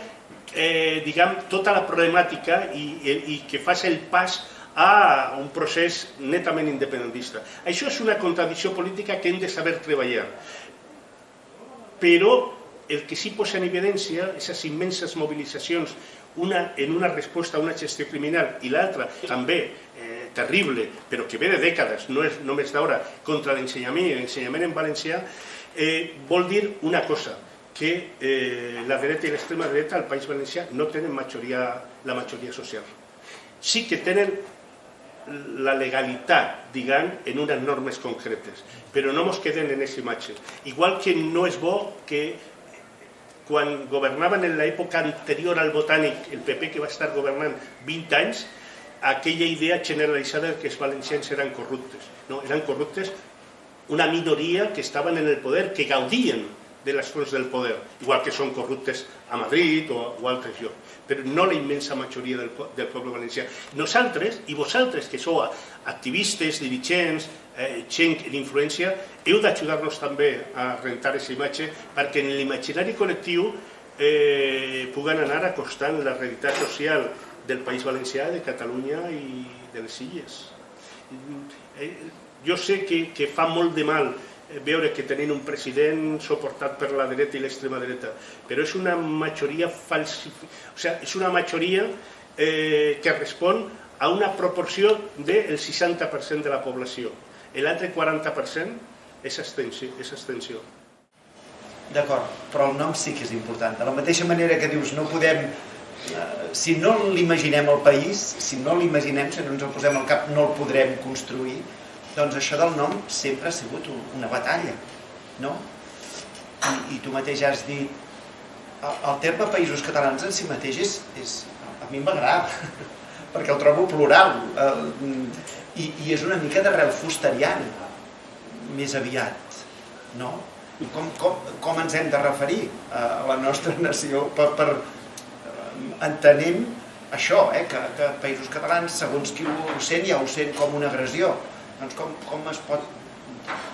Speaker 2: tota la problemàtica i que faci el pas a un procés netament independentista. Això és una contradicció política que hem de saber treballar. Però el que sí posa en evidència aquestes immenses mobilitzacions, una en una resposta a una gestió criminal i l'altra també terrible, però que ve de dècades, no és només d'ara, contra l'ensenyament en valencià, vol dir una cosa, que la dreta i l'extrema dreta al País Valencià no tenen la majoria social. Sí que tenen la legalitat, diguem, en unes normes concretes, però no ens queden en aquesta imatge. Igual que no és bo que quan governaven en l'època anterior al Botànic, el PP que va estar governant 20 anys, aquella idea generalitzada que els valencians eren corruptes. No, eren corruptes una minoria que estaven en el poder, que gaudien de les fonts del poder, igual que són corruptes a Madrid o altres llocs, però no la immensa majoria del poble valencià. Nosaltres, i vosaltres que sou activistes, dirigents, gent d'influència, heu d'ajudar-nos també a rentar aquesta imatge perquè en l'imaginari col·lectiu puguen anar acostant la realitat social del País Valencià, de Catalunya i de les Illes. Jo sé que fa molt de mal veure que tenen un president suportat per la dreta i l'extrema dreta, però és una majoria és una majoria que respon a una proporció del 60% de la població. L'altre 40% és abstenció.
Speaker 5: D'acord, però el nom sí que és important. De la mateixa manera que dius, no podem... Si no l'imaginem el país, si no l'imaginem, si no ens el posem al cap, no el podrem construir. Doncs això del nom sempre ha sigut una batalla, no? I tu mateix has dit... El terme Països Catalans en si mateix a mi m'agrada, perquè el trobo plural, i és una mica d'arrel fusteriana, més aviat, no? Com ens hem de referir a la nostra nació per entenent això, que Països Catalans, segons qui ho sent, ja ho sent com una agressió. Doncs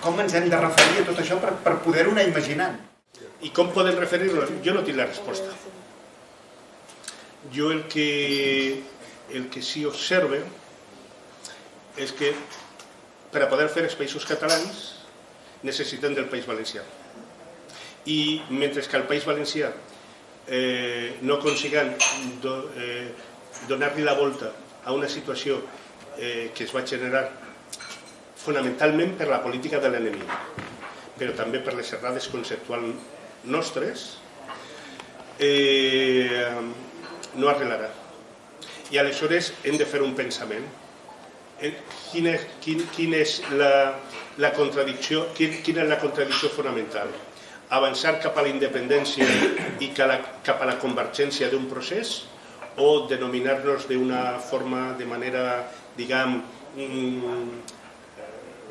Speaker 5: com ens hem de referir a tot això per poder-ho anar imaginant?
Speaker 2: I com podem referir-lo? Jo no tinc la resposta. Jo el que sí observe és que per a poder fer els Països Catalans necessitem del País Valencià. I mentre que al País Valencià no aconseguim donar-li la volta a una situació que es va generar fonamentalment per la política de l'enemic, però també per les errades conceptuals nostres, no arreglarà. I aleshores hem de fer un pensament. Quina és la contradicció fonamental? Avançar cap a la independència i cap a la convergència d'un procés o denominar-nos d'una forma, de manera, diguem,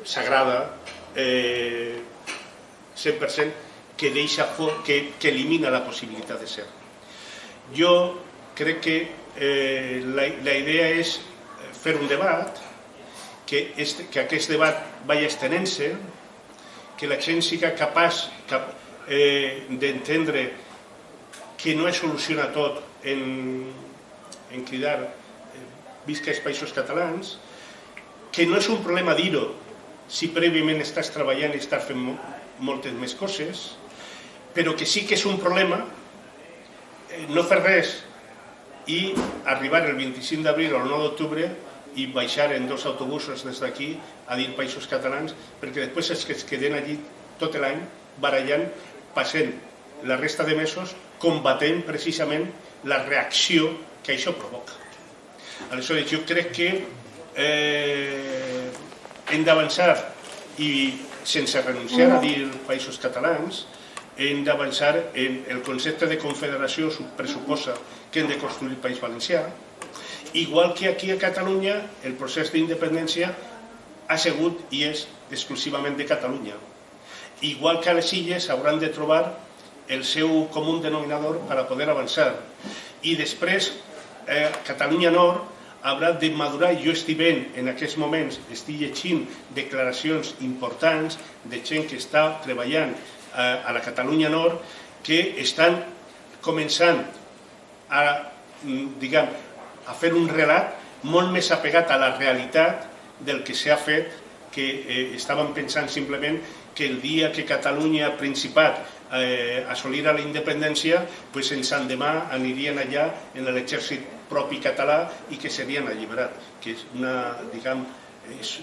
Speaker 2: sagrada, 100%, que elimina la possibilitat de ser. Jo crec que la idea és fer un debat, que aquest debat vagi estenent-se, que la gent siga capaç d'entendre que no es soluciona tot en cridar visca els països catalans, que no és un problema dir-ho si prèviament estàs treballant i estàs fent moltes més coses, però que sí que és un problema no fer res i arribar el 25 d'abril o el 9 d'octubre i baixar en 2 autobusos des d'aquí a dir països catalans, perquè després és que es queden allí tot l'any barallant, passant la resta de mesos combatent precisament la reacció que això provoca. Aleshores, jo crec que hem d'avançar i sense renunciar a dir països catalans, hem d'avançar en el concepte de confederació pressuposa que hem de construir el País Valencià, igual que aquí a Catalunya el procés d'independència ha sigut i és exclusivament de Catalunya. Igual que a les illes hauran de trobar el seu comú denominador per a poder avançar. I després Catalunya Nord haurà de madurar. Jo estic veient en aquests moments, estic llegint declaracions importants de gent que està treballant a la Catalunya Nord que estan començant a fer un relat molt més apegat a la realitat del que s'ha fet, que estaven pensant simplement que el dia que Catalunya Principat assolirà la independència, en Sant Demà anirien allà en l'exèrcit propi català i que serien alliberats, que és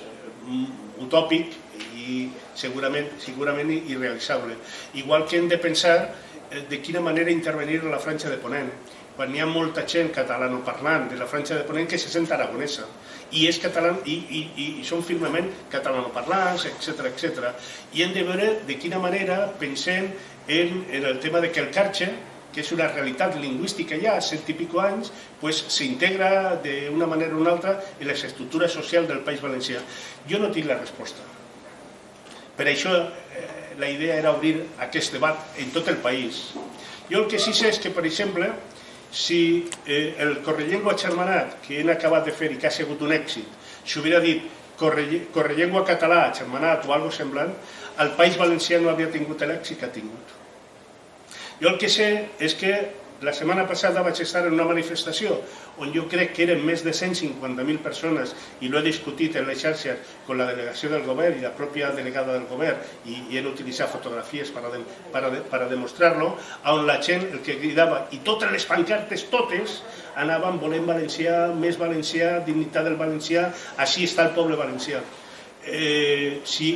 Speaker 2: utòpic i segurament irrealitzable. Igual que hem de pensar de quina manera intervenir a la Franja de Ponent, quan hi ha molta gent catalanoparlant de la Franja de Ponent que se sent aragonesa i és català i són firmament catalanoparlants, etc. I hem de veure de quina manera pensem en el tema de que el Carxe, que és una realitat lingüística ja a 100 i pico anys, s'integra d'una manera o una altra en les estructures socials del País Valencià. Jo no tinc la resposta. Per això la idea era obrir aquest debat en tot el país. Jo el que sí sé és que, per exemple, si el Correllengua Agermanat, que hem acabat de fer i que ha sigut un èxit, s'hubiera dit Correllengua Català Agermanat o alguna cosa semblant, el País Valencià no hauria tingut l'èxit que ha tingut. Jo el que sé és que la setmana passada vaig estar en una manifestació on jo crec que eren més de 150.000 persones i l'he discutit en les xarxes amb la delegació del govern i la pròpia delegada del govern i he utilitzat fotografies per demostrar-lo, on la gent el que cridava, i totes les pancartes, totes, anaven volent valencià, més valencià, dignitat del valencià, així està el poble valencià. Si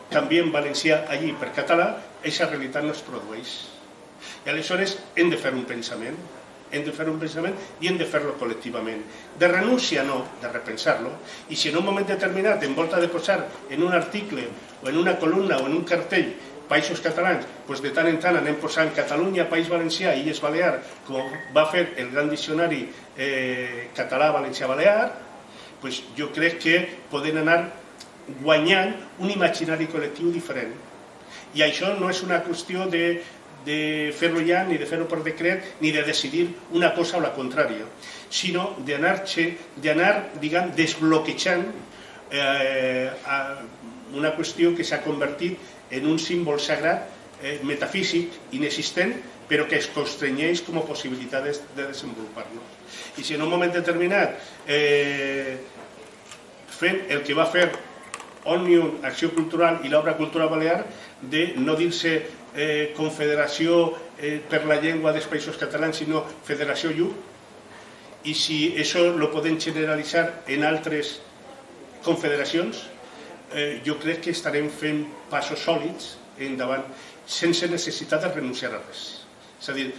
Speaker 2: canviem valencià allí per català, aquesta realitat no es produeix. I aleshores hem de fer un pensament, i hem de fer-lo col·lectivament. De renúncia no, de repensar-lo, i si en un moment determinat, en volta de posar en un article o en una columna o en un cartell països catalans, de tant en tant anem posant Catalunya, País Valencià, Illes Balear, com va fer el gran diccionari català-valencià-balear, jo crec que poden anar guanyant un imaginari col·lectiu diferent. I això no és una qüestió de fer-lo ja, ni de fer-ho per decret, ni de decidir una cosa o la contrària, sinó d'anar desbloquejant una qüestió que s'ha convertit en un símbol sagrat metafísic, inexistent, però que es constrenyeix com a possibilitat de desenvolupar-lo. I si en un moment determinat, fent el que va fer Òmnium Acció Cultural i l'Obra Cultural Balear, de no dir-se Confederació per la Llengua dels Països Catalans, sinó Federació LLU, i si això ho podem generalitzar en altres confederacions, jo crec que estarem fent passos sòlids endavant sense necessitat de renunciar a res. És a dir,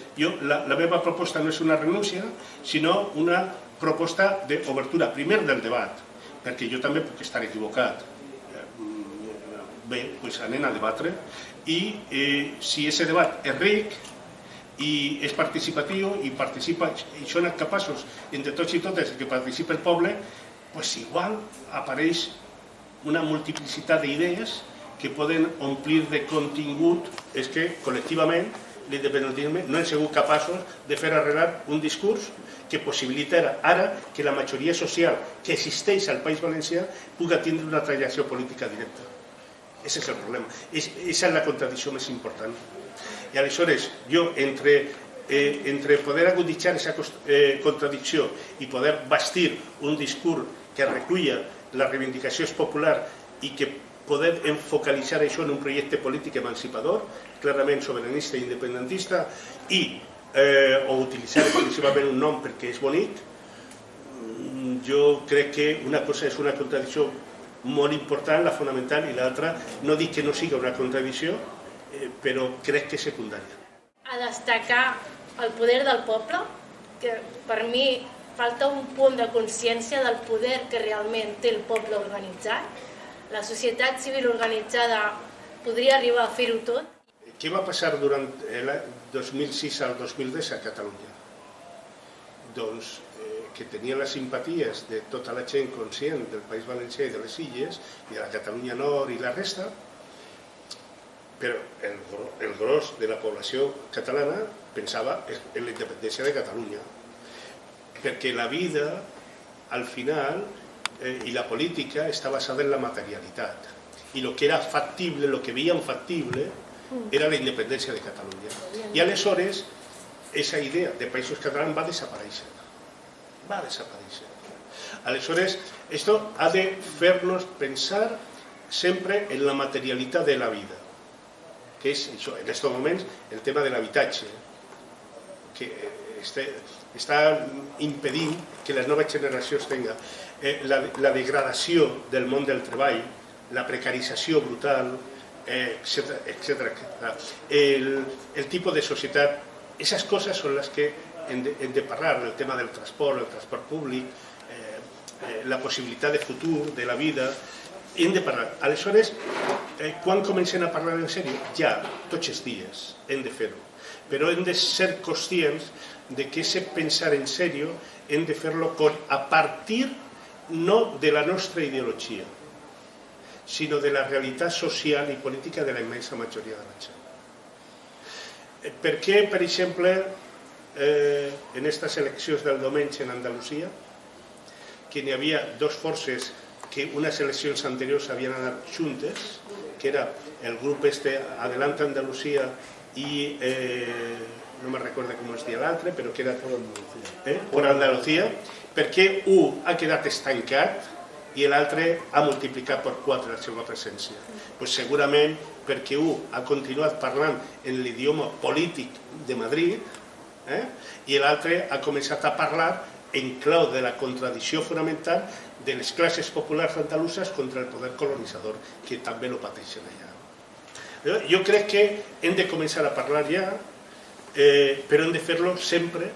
Speaker 2: la meva proposta no és una renúncia, sinó una proposta d'obertura, primer del debat, perquè jo també puc estar equivocat. Bé, doncs anem a debatre i si aquest debat és ric i és participatiu i són capaços entre tots i totes que participa el poble, doncs igual apareix una multiplicitat d'idees que poden omplir de contingut és que, col·lectivament, l'independentisme no hem sigut capaços de fer arrelar un discurs que possibilita ara que la majoria social que existeix al País Valencià pugui tindre una trajectòria política directa. Aquest és el problema. Aquesta és la contradicció més important. I aleshores, jo, entre poder aguditzar aquesta contradicció i poder bastir un discurs que reculla les reivindicacions populars i que poder focalitzar això en un projecte polític emancipador, clarament sobiranista i independentista, o utilitzar exclusivament un nom perquè és bonic, jo crec que una cosa és una contradicció molt important, la fonamental, i l'altra, no dic que no sigui una contradicció, però crec que és secundària.
Speaker 6: A destacar el poder del poble, que per mi falta un punt de consciència del poder que realment té el poble organitzat. La societat civil organitzada podria arribar a fer-ho tot.
Speaker 2: Què va passar durant el 2006 al 2010 a Catalunya? Doncs que tenia les simpaties de tota la gent conscient del País Valencià i de les Illes, i de la Catalunya Nord i la resta, però el gros de la població catalana pensava en la independència de Catalunya. Perquè la vida, al final, i la política està basada en la materialitat. I el que era factible, el que veien factible, era la independència de Catalunya. I aleshores, aquesta idea de països catalans va desaparèixer. Va desaparèixer. Aleshores, esto ha de fer-nos pensar sempre en la materialitat de la vida, que és això, en aquests moments, el tema de l'habitatge, que està impedint que les noves generacions tinguin la degradació del món del treball, la precarització brutal, etc. El tipus de societat, aquestes coses són les que hem de parlar, el tema del transport públic, la possibilitat de futur, de la vida, hem de parlar. Aleshores, quan comencem a parlar en sèrio? Ja, tots els dies hem de fer-ho. Però hem de ser conscients de que ese pensar en sèrio hem de fer-lo a partir no de la nostra ideologia, sinó de la realitat social i política de la immensa majoria de la gent. Per què, per exemple, en aquestes eleccions del diumenge en Andalusia, que n'hi havia dues forces que unes eleccions anteriors havien anat juntes, que era el grup Adelante Andalusia i no me recordo com es deia l'altre, però que era Por Andalucía, perquè un ha quedat estancat i l'altre ha multiplicat per 4 la seva presència. Segurament perquè un ha continuat parlant en l'idioma polític de Madrid i l'altre ha començat a parlar en clau de la contradicció fonamental de les classes populars andaluses contra el poder colonitzador, que també lo pateixen allà. Jo crec que hem de començar a parlar ja, però hem de fer-lo sempre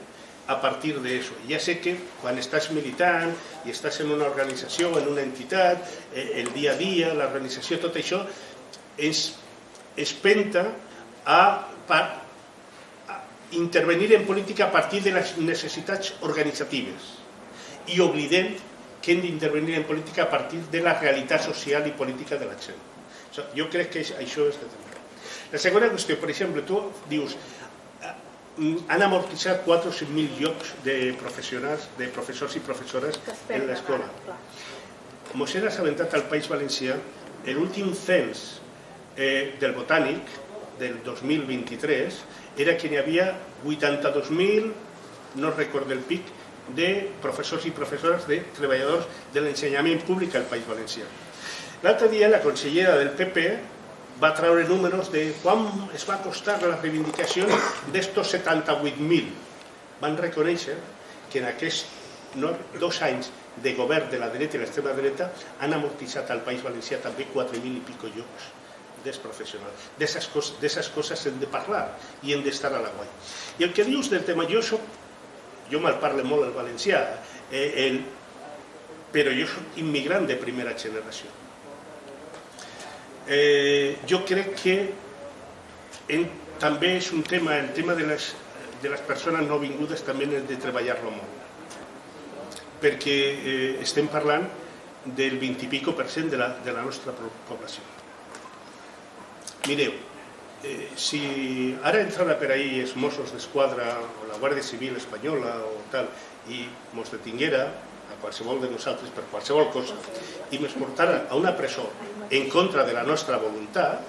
Speaker 2: a partir d'això. Ja sé que quan estàs militant i estàs en una organització, en una entitat, el dia a dia, l'organització, tot això es penta a intervenir en política a partir de les necessitats organitzatives i oblidem que hem d'intervenir en política a partir de la realitat social i política de la gent. Jo crec que això és determinant. La segona qüestió, per exemple, tu dius han amortitzat 4 o 5.000 llocs de professionals, de professors i professores en l'escola. Com s'ha assabentat al País Valencià, l'últim cens del Botànic del 2023 era que n'hi havia 82.000, no recordo el pic, de professors i professores, de treballadors de l'ensenyament públic al País Valencià. L'altre dia la consellera del PP va treure números de quan es va costar la reivindicació d'estos 78.000. Van reconèixer que en aquests 2 anys de govern de la dreta i l'extrema dreta han amortitzat al País Valencià també 4.000 i pico llocs dels professionals. D'esas coses hem de parlar i hem d'estar a la guai. I el que dius del tema, jo mal parlo molt el valencià, però jo soc immigrant de primera generació. Jo crec que també és un tema, el tema de les persones no vingudes també hem de treballar-lo molt, perquè estem parlant del 20% i pico de la nostra població. Mireu, si ara entrara per ahir els Mossos d'Esquadra o la Guàrdia Civil espanyola o tal i mos detinguera a qualsevol de nosaltres per qualsevol cosa i ens portara a una presó en contra de la nostra voluntat,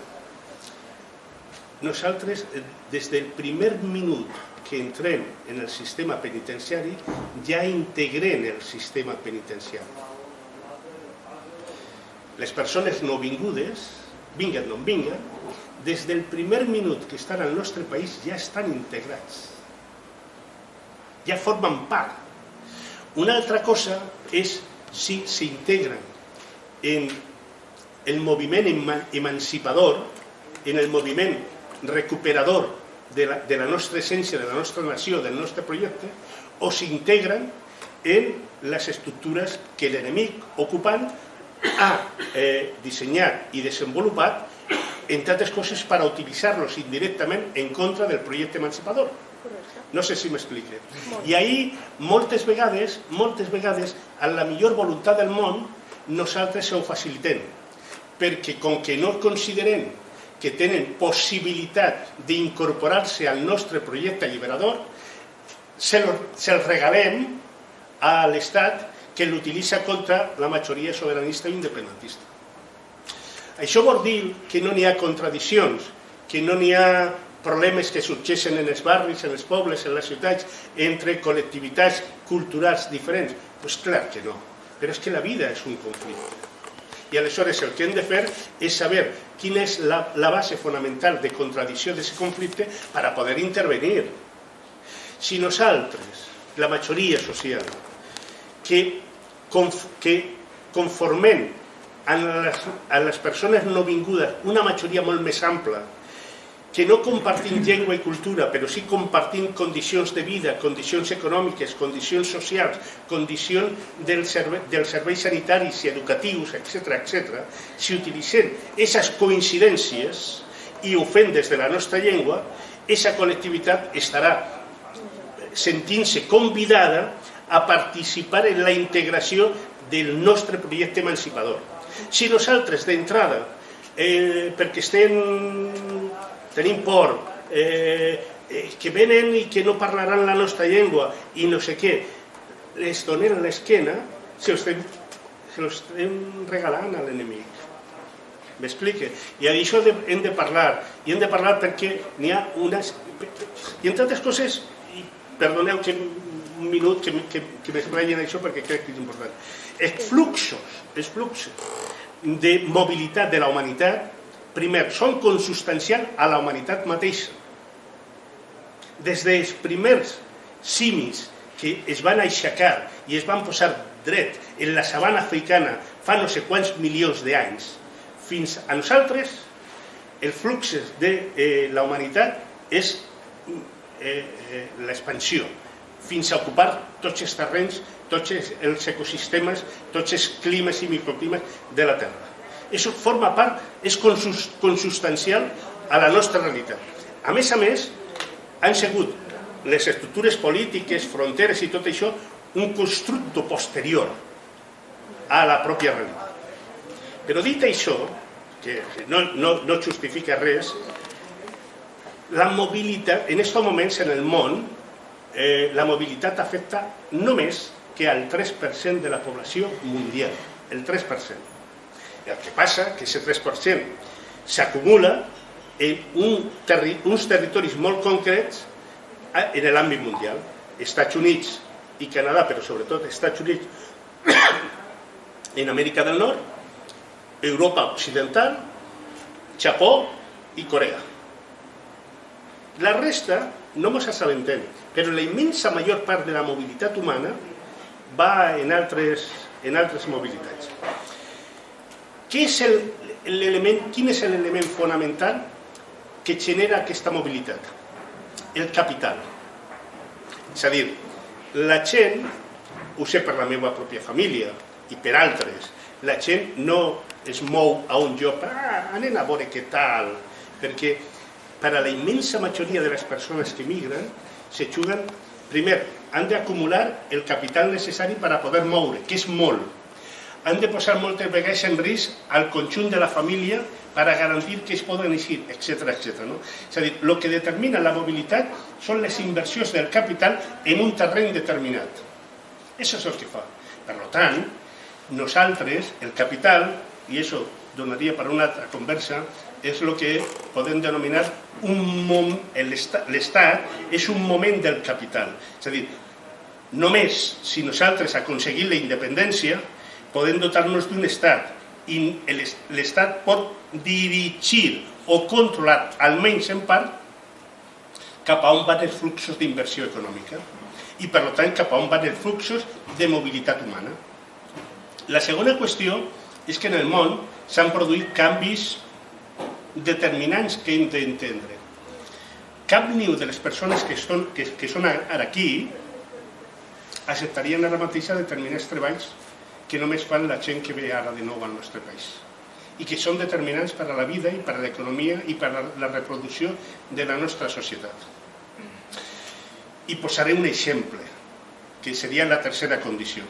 Speaker 2: nosaltres des del primer minut que entrem en el sistema penitenciari ja integrem el sistema penitenciari. Les persones no vingudes, vinguen o no vinguen, des del primer minut que estan al nostre país ja estan integrats, ja formen part. Una altra cosa és si s'integren en el moviment emancipador, en el moviment recuperador de la nostra essència, de la nostra nació, del nostre projecte, o s'integren en les estructures que l'enemic ocupant ha dissenyat i desenvolupat, entre altres coses, per a utilitzar-los indirectament en contra del projecte emancipador. No sé si m'explique. I ahir, moltes vegades, amb la millor voluntat del món, nosaltres ho facilitem. Perquè com que no considerem que tenen possibilitat d'incorporar-se al nostre projecte alliberador, se'l regalem a l'Estat que l'utilitza contra la majoria sobiranista i independentista. Això vol dir que no n'hi ha contradiccions, que no n'hi ha problemes que sorgeixen en els barris, en els pobles, en les ciutats, entre col·lectivitats culturals diferents. Doncs clar que no, però és que la vida és un conflicte. I aleshores el que hem de fer és saber quina és la base fonamental de contradicció d'aquest conflicte per a poder intervenir. Si nosaltres, la majoria social, que conformem a les persones no vingudes una majoria molt més ampla, que no compartim llengua i cultura, però sí compartim condicions de vida, condicions econòmiques, condicions socials, condicions dels serveis sanitaris i educatius, etc., si utilitzem aquestes coincidències i ho fem des de la nostra llengua, aquesta col·lectivitat estarà sentint-se convidada a participar en la integració del nostre projecte emancipador. Si nosaltres, d'entrada, perquè tenim por, que venen i que no parlaran la nostra llengua i no sé què, les donem l'esquena, se l'estem regalant a l'enemic. M'explique? I d'això hem de parlar, i hem de parlar perquè n'hi ha unes... I entre altres coses, perdoneu que un minut que m'esbratllen això perquè crec que és important. Els fluxos de mobilitat de la humanitat, primer, són consubstancials a la humanitat mateixa. Des dels primers simis que es van aixecar i es van posar dret en la sabana africana fa no sé quants milions d'anys, fins a nosaltres, el flux de la humanitat és l'expansió, fins a ocupar tots els terrenys, tots els ecosistemes, tots els climes i microclimes de la Terra. Això forma part, és consubstancial a la nostra realitat. A més, han sigut les estructures polítiques, fronteres i tot això, un constructe posterior a la pròpia realitat. Però dit això, que no justifica res, la mobilitat, en aquests moments en el món, la mobilitat afecta només que al 3% de la població mundial, el 3%. El que passa és que aquest 3% s'acumula en uns territoris molt concrets en l'àmbit mundial. Estats Units i Canadà, però sobretot Estats Units en Amèrica del Nord, Europa Occidental, Japó i Corea. La resta no ens assabentem, però la immensa major part de la mobilitat humana va en altres mobilitats. Quin és l'element fonamental que genera aquesta mobilitat? El capital. És a dir, la gent, ho sé per la meva pròpia família i per altres, la gent no es mou a un lloc, anem a veure què tal, perquè per a la immensa majoria de les persones que migren, se juguen, primer, han d'acumular el capital necessari per a poder moure, que és molt. han de posar moltes vegades en risc al conjunt de la família per a garantir que es poden eixir, etc. No? És a dir, el que determina la mobilitat són les inversions del capital en un terreny determinat. Això és el que fa. Per tant, nosaltres, el capital, i això donaria per una altra conversa, és el que podem denominar l'Estat és un moment del capital. És a dir, només si nosaltres aconseguim la independència podem dotar-nos d'un Estat i l'Estat pot dirigir o controlar, almenys en part, cap a on van els fluxos d'inversió econòmica i, per tant, cap a on van els fluxos de mobilitat humana. La segona qüestió és que en el món s'han produït canvis determinants que hem d'entendre. Cap ni una de les persones que són ara aquí acceptarien ara mateix determinats treballs que només fan la gent que ve ara de nou al nostre país i que són determinants per a la vida i per a l'economia i per a la reproducció de la nostra societat. I posaré un exemple, que seria la tercera condició.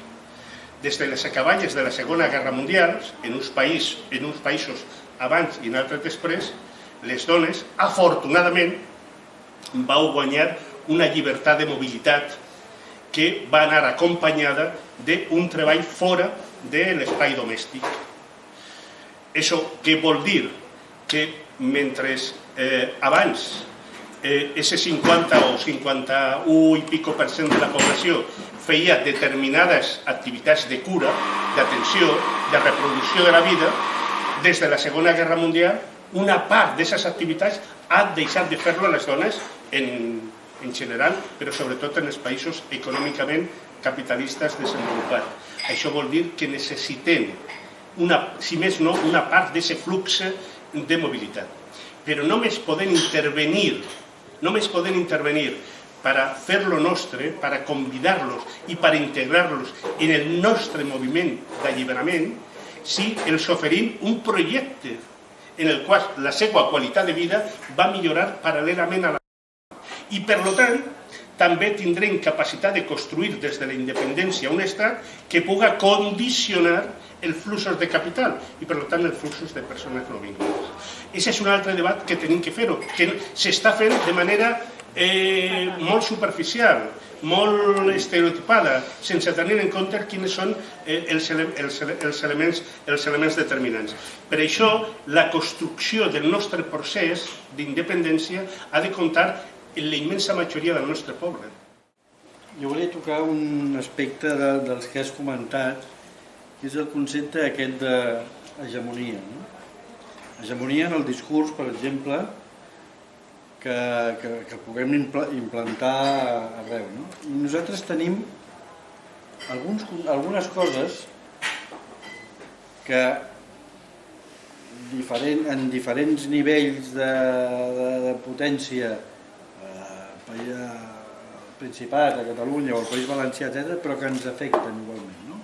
Speaker 2: Des de les acaballes de la Segona Guerra Mundial, en uns països abans i en altres després, les dones, afortunadament, vau guanyar una llibertat de mobilitat que va anar acompanyada d'un treball fora de l'espai domèstic. Això què vol dir? Que mentre abans ese 50 o 51 i pico % de la població feia determinades activitats de cura, d'atenció, de reproducció de la vida, des de la Segona Guerra Mundial, una part d'aquestes activitats ha deixat de fer-lo les dones en general, però sobretot en els països econòmicament capitalistes desenvolupats. Això vol dir que necessitem, si més no, una part d'aquest flux de mobilitat. Però només poden intervenir per a fer-lo nostre, per a convidar-los i per a integrar-los en el nostre moviment d'alliberament, si els oferim un projecte en el qual la seva qualitat de vida va millorar paral·lelament a la i, per tant, també tindrem capacitat de construir des de la independència un estat que puga condicionar els fluxos de capital i, per tant, els fluxos de persones no vinculades. Aquest és un altre debat que tenim que fer-ho, que s'està fent de manera molt superficial, molt estereotipada, sense tenir en compte quins són els elements determinants. Per això, la construcció del nostre procés d'independència ha de comptar en la immensa majoria del nostre poble.
Speaker 1: Jo volia tocar un aspecte dels que has comentat, que és el concepte aquest d'hegemonia. Hegemonia en el discurs, per exemple, que puguem implantar arreu. I nosaltres tenim algunes coses que en diferents nivells de potència, al Principat, a Catalunya o al País Valencià, etc., però que ens afecten igualment.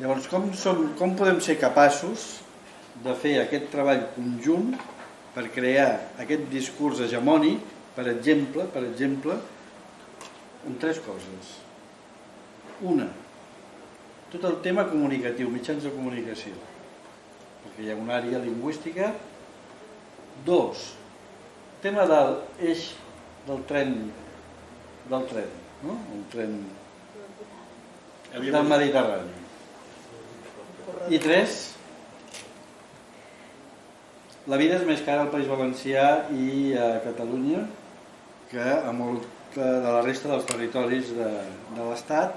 Speaker 1: Llavors, com podem ser capaços de fer aquest treball conjunt per crear aquest discurs hegemònic, per exemple, en tres coses. Una, tot el tema comunicatiu, mitjans de comunicació, perquè hi ha una àrea lingüística. Dos, tema de l'eix del tren, el tren del Mediterrani. I tres, la vida és més cara al País Valencià i a Catalunya que a molta de la resta dels territoris de l'Estat.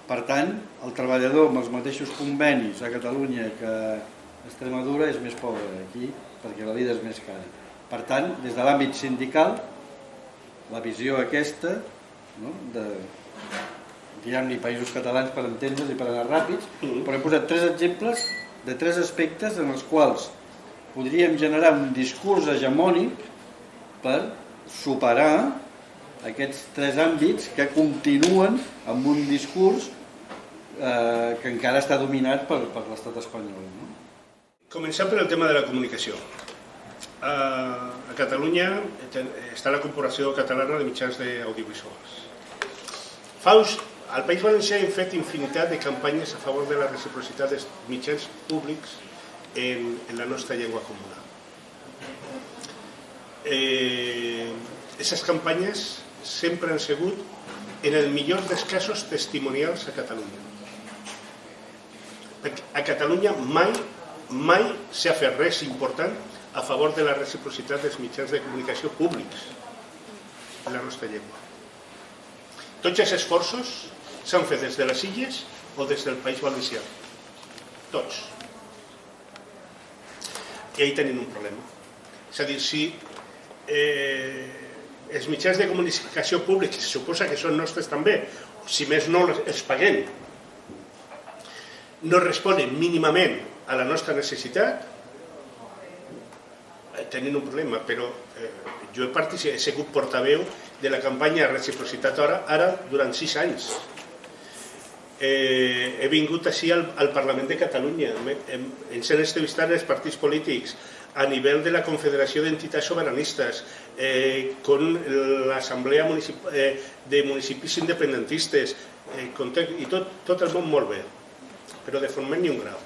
Speaker 1: Per tant, el treballador amb els mateixos convenis a Catalunya que a Extremadura és més pobre aquí, perquè la vida és més cara. Per tant, des de l'àmbit sindical, la visió aquesta, diguem-li països catalans per entendre's i per anar ràpids, però he posat tres exemples de tres aspectes en els quals podríem generar un discurs hegemònic per superar aquests tres àmbits que continuen amb un discurs que encara està dominat per l'estat espanyol.
Speaker 2: Començant per el tema de la comunicació. A Catalunya està la Corporació Catalana de Mitjans Audiovisuals. Fa al País Valencià hem fet infinitat de campanyes a favor de la reciprocitat dels mitjans públics en la nostra llengua comuna. Aquestes campanyes sempre han sigut, en el millor dels casos, testimonials a Catalunya. Perquè a Catalunya mai s'ha fet res important a favor de la reciprocitat dels mitjans de comunicació públics en la nostra llengua. Tots els esforços s'han fet des de les Illes o des del País Valencià. Tots. I ahí tenim un problema. És a dir, si els mitjans de comunicació públics, se suposa que són nostres també, si més no els paguem, no responen mínimament a la nostra necessitat, tenim un problema, però jo he sigut portaveu de la campanya Reciprocitat ara durant 6 anys. He vingut així al Parlament de Catalunya, ens han entrevistat els partits polítics, a nivell de la Confederació d'Entitats Soberanistes, con l'Assemblea de Municipis Independentistes, i tot el món molt bé, però de forma ni un grau.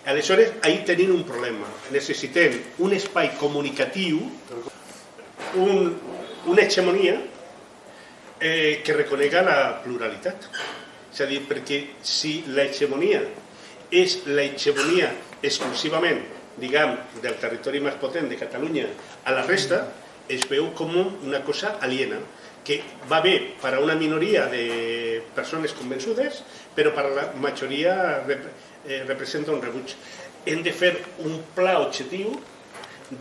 Speaker 2: Aleshores, ahí tenim un problema. Necessitem un espai comunicatiu, una hegemonia que reconega la pluralitat. És a dir, perquè si l'hegemonia és l'hegemonia exclusivament, diguem, del territori més potent de Catalunya a la resta, es veu com una cosa aliena, que va bé per a una minoria de persones convençudes, però per a la majoria representa un rebuig. Hem de fer un pla objectiu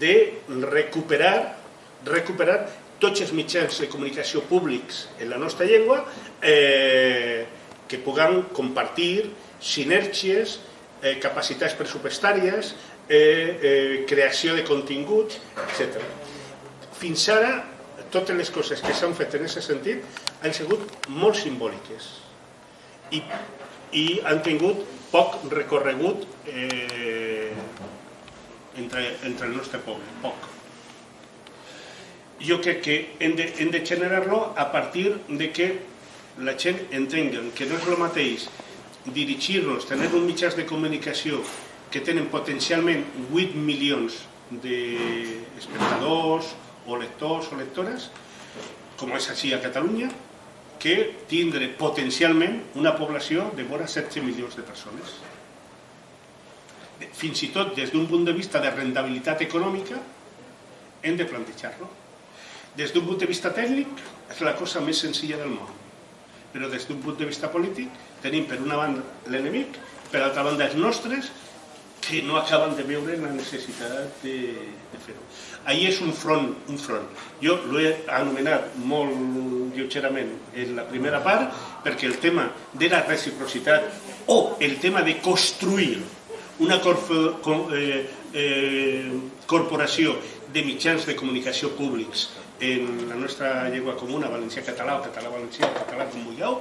Speaker 2: de recuperar tots els mitjans de comunicació públics en la nostra llengua que puguem compartir sinergies, capacitats pressupostàries, creació de continguts, etc. Fins ara, totes les coses que s'han fet en aquest sentit han sigut molt simbòliques i han tingut poc recorregut entre el nostre poble, poc. Jo crec que hem de generar-lo a partir de que la gent entengui que no és el mateix dirigir-nos, tenir uns mitjans de comunicació que tenen potencialment 8 milions d'espectadors o lectors o lectores, com és així a Catalunya, que tindre potencialment una població de vora 16 milions de persones. Fins i tot des d'un punt de vista de rendibilitat econòmica hem de plantejar-lo. Des d'un punt de vista tècnic és la cosa més senzilla del món, però des d'un punt de vista polític tenim per una banda l'enemic, per l'altra banda els nostres, que no acaben de veure la necessitat de fer-ho. Ahí és un front. Jo l'he anomenat molt lleugerament en la primera part, perquè el tema de la reciprocitat o el tema de construir una corporació de mitjans de comunicació públics en la nostra llengua comuna, valencià-català o català-valencià o català com vulgueu,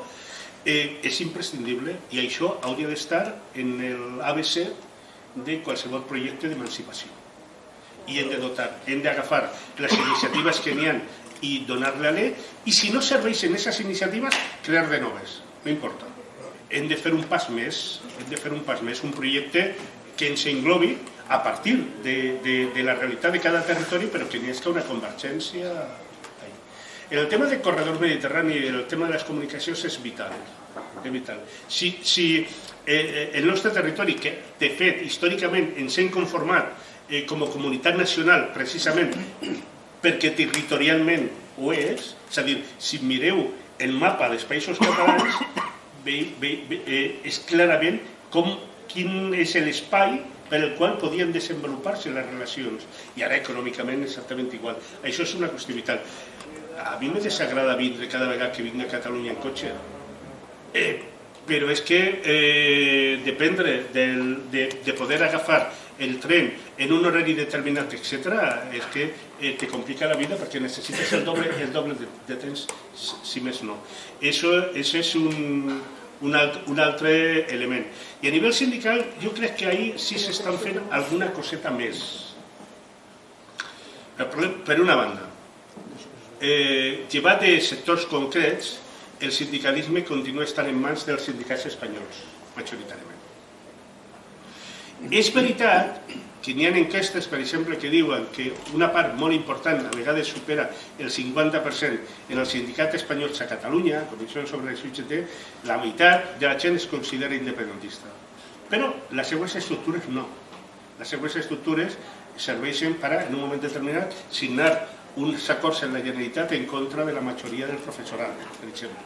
Speaker 2: és imprescindible i això hauria d'estar en l'ABC de qualsevol projecte d'emancipació. I hem de dotar, hem d'agafar les iniciatives que n'hi ha i donar-le a l'E, i si no serveixen aquestes iniciatives, crear de noves, no importa. Hem de fer un pas més, un projecte que ens englobi a partir de la realitat de cada territori, però que n'hi hagi una convergència. En el tema del corredor mediterrani i el tema de les comunicacions és vital. Si el nostre territori, que de fet històricament ens hem conformat com a comunitat nacional precisament perquè territorialment ho és a dir, si mireu el mapa dels països catalans és clarament quin és l'espai per el qual podien desenvolupar-se les relacions, i ara econòmicament exactament igual. Això és una qüestió vital. A mi me desagrada vindre cada vegada que vinc a Catalunya en cotxe, però és que dependre de poder agafar el tren en un horari determinat, etc., és que te complica la vida perquè necessites el doble de temps, si més no. Això és un altre element. I a nivell sindical jo crec que ahir sí s'estan fent alguna coseta més. Per una banda, llevat de sectors concrets, el sindicalisme continua estant en mans dels sindicats espanyols, majoritàriament. És veritat que n'hi ha enquestes, per exemple, que diuen que una part molt important, a vegades supera el 50% en els sindicats espanyols a Catalunya, Comissió sobre les UGT, la meitat de la gent es considera independentista. Però les seues estructures no. Les seues estructures serveixen per, en un moment determinat, signar uns acords en la Generalitat en contra de la majoria del professorat, per exemple.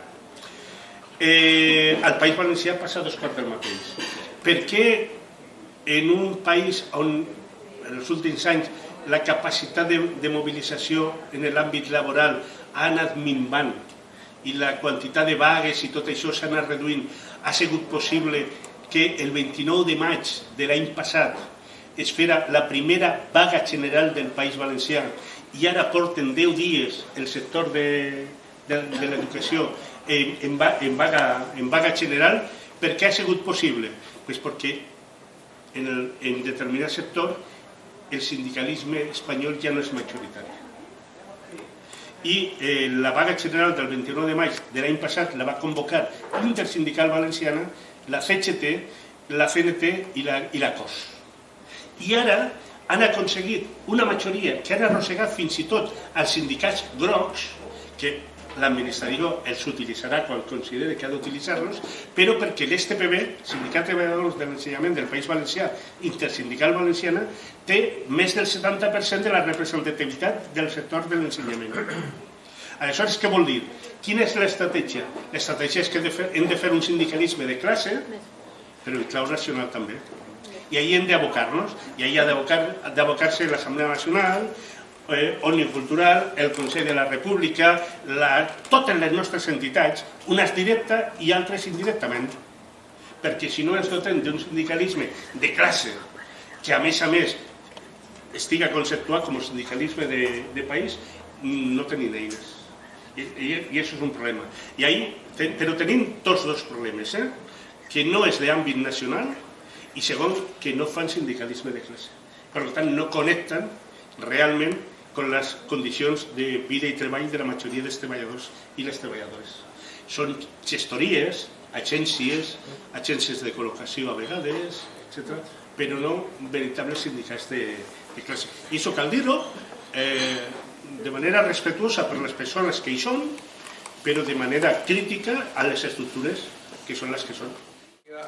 Speaker 2: Al País Valencià passa dos quarts del mateix. Per què en un país on en els últims anys la capacitat de mobilització en l'àmbit laboral ha anat minvant i la quantitat de vagues i tot això s'ha anat reduint, ha sigut possible que el 29 de maig de l'any passat es fera la primera vaga general del País Valencià i ara porten 10 dies el sector de l'educació en vaga general. Per què ha sigut possible? Pues perquè en determinat sector el sindicalisme espanyol ja no és majoritari. I la vaga general del 29 de maig de l'any passat la va convocar l'Intersindical Valenciana, la CGT, la CNT i la COS. I ara han aconseguit una majoria que han arrossegat fins i tot als sindicats grocs, que l'administració els utilitzarà quan consideri que ha d'utilitzar-los, però perquè l'STPB, Sindicat de Treballadors de l'Ensenyament del País Valencià, Intersindical Valenciana, té més del 70% de la representativitat del sector de l'ensenyament. Aleshores, què vol dir? Quina és l'estratègia? L'estratègia és que hem de fer un sindicalisme de classe, però en clau nacional també. I ahir hem d'abocar-nos, i ahir ha d'abocar-se l'Assemblea Nacional, Òmnium Cultural, el Consell de la República, totes les nostres entitats, unes directes i altres indirectament. Perquè si no ens dotem d'un sindicalisme de classe, que a més estiga conceptuat com a sindicalisme de país, no tenim eines. I això és un problema. Però tenim tots dos problemes, que no és d'àmbit nacional i segon, que no fan sindicalisme de classe. Per tant, no connecten realment con les condicions de vida i treball de la majoria dels treballadors i les treballadores. Són gestories, agències de col·locació a vegades, etc., però no veritables sindicats de classe. I això cal dir-ho de manera respectuosa per les persones que hi són, però de manera crítica a les estructures que són les que són.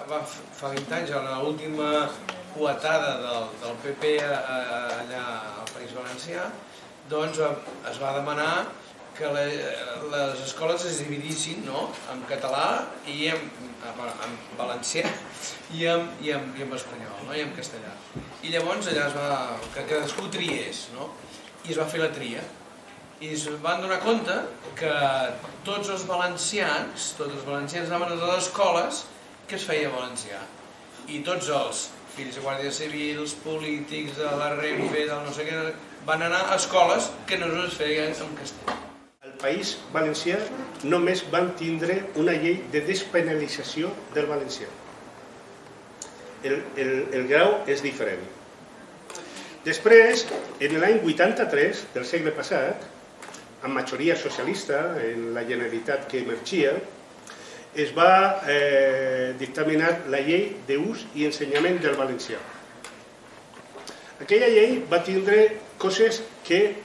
Speaker 7: Fa 20 anys, a l'última coetada del PP allà al País Valencià, doncs es va demanar que les escoles es dividissin en català i en valencià i en espanyol, i en castellà. I llavors allà es va, que cadascú triés, i es va fer la tria. I es van donar compte que tots els valencians anaven a les escoles que es feia valencià. I tots els fills de guàrdies civils, polítics, de la Renfe, del no sé què, van anar a escoles que no es feien en castellà.
Speaker 2: Al País Valencià només van tindre una llei de despenalització del valencià. El grau és diferent. Després, en l'any 83 del segle passat, amb majoria socialista, en la Generalitat que emergia, es va dictaminar la llei d'ús i ensenyament del valencià. Aquella llei va tindre coses que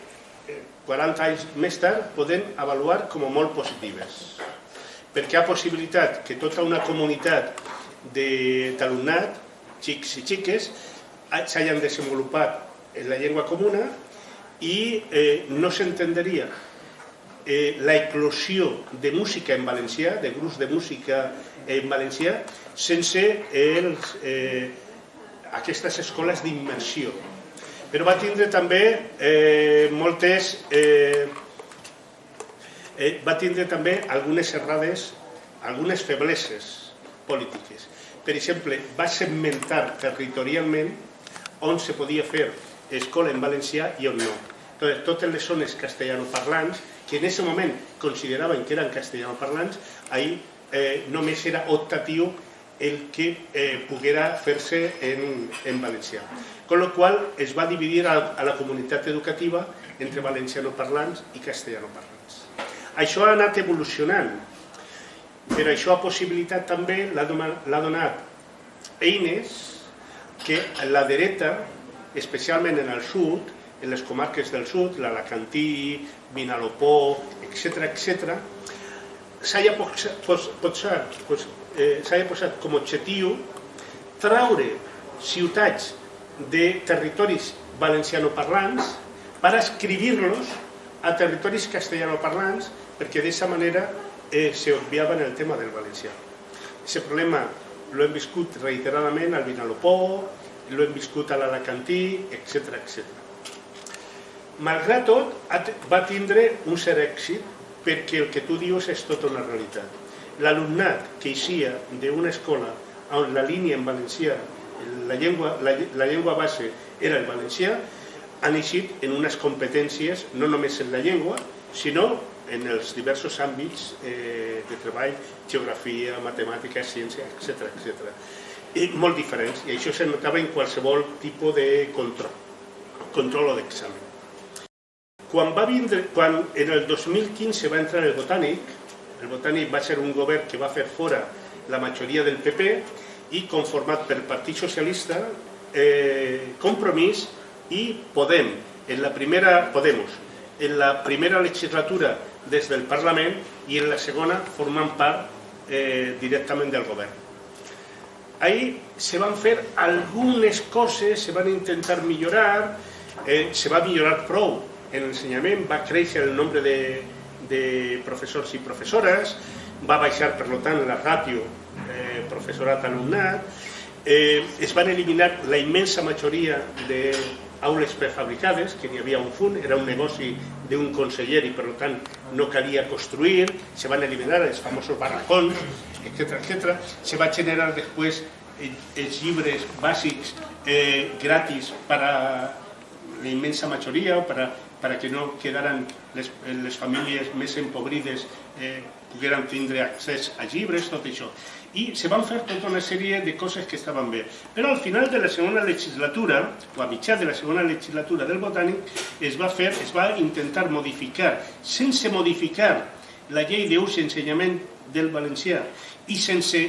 Speaker 2: 40 anys més tard podem avaluar com a molt positives, perquè ha possibilitat que tota una comunitat d'alumnat, xics i xiques, s'hagin desenvolupat en la llengua comuna i no s'entendria la eclosió de música en valencià, de grups de música en valencià, sense aquestes escoles d'immersió. Però va tindre també algunes errades, algunes febleses polítiques. Per exemple, va segmentar territorialment on se podia fer escola en valencià i on no. Totes les zones castellanoparlants, que en aquest moment consideraven que eren castellanoparlants, ahir només era optatiu el que poguera fer-se en valencià. Con lo qual es va dividir a la comunitat educativa entre valencianoparlants i castellanoparlants. Això ha anat evolucionant, però això ha possibilitat també, l'ha donat eines que la dreta, especialment en el sud, en les comarques del sud, l'Alacantí, Vinalopó, etc., s'hagi posat com a objectiu traure ciutats de territoris valencianoparlants per escribir-los a territoris castellanoparlants, perquè d'aquesta manera se obviaven el tema del valencià. Aquest problema l'hem viscut reiteradament al Vinalopó, l'hem viscut a l'Alacantí, etc. Malgrat tot, va tindre un cert èxit perquè el que tu dius és tota una realitat. L'alumnat que eixia d'una escola on la línia en valencià, la llengua base era el valencià, han eixit en unes competències no només en la llengua, sinó en els diversos àmbits de treball, geografia, matemàtica, ciència, etc. I molt diferents, i això se notava en qualsevol tipus de control o d'examen. Quan en el 2015 va entrar el Botànic va ser un govern que va fer fora la majoria del PP i conformat pel Partit Socialista, Compromís i Podem, en la primera legislatura des del Parlament i en la segona formant part directament del govern. Ahir se van fer algunes coses, se van intentar millorar, se va millorar prou. En l'ensenyament va créixer el nombre de professors i professores, va baixar, per tant, la ràtio professorat-alumnat, es van eliminar la immensa majoria d'aules prefabricades, que n'hi havia un funt, era un negoci d'un conseller i, per tant, no calia construir, se van eliminar els famosos barracons, etc. Se va generar després els llibres bàsics gratis per a la immensa majoria, para que no quedaran les famílies més empobrides pogueren tindre accés a llibres, tot això. I se van fer tota una sèrie de coses que estaven bé. Però al final de la segona legislatura, o a mitjà de la segona legislatura del Botànic, es va intentar modificar, sense modificar la llei d'ús i ensenyament del valencià i sense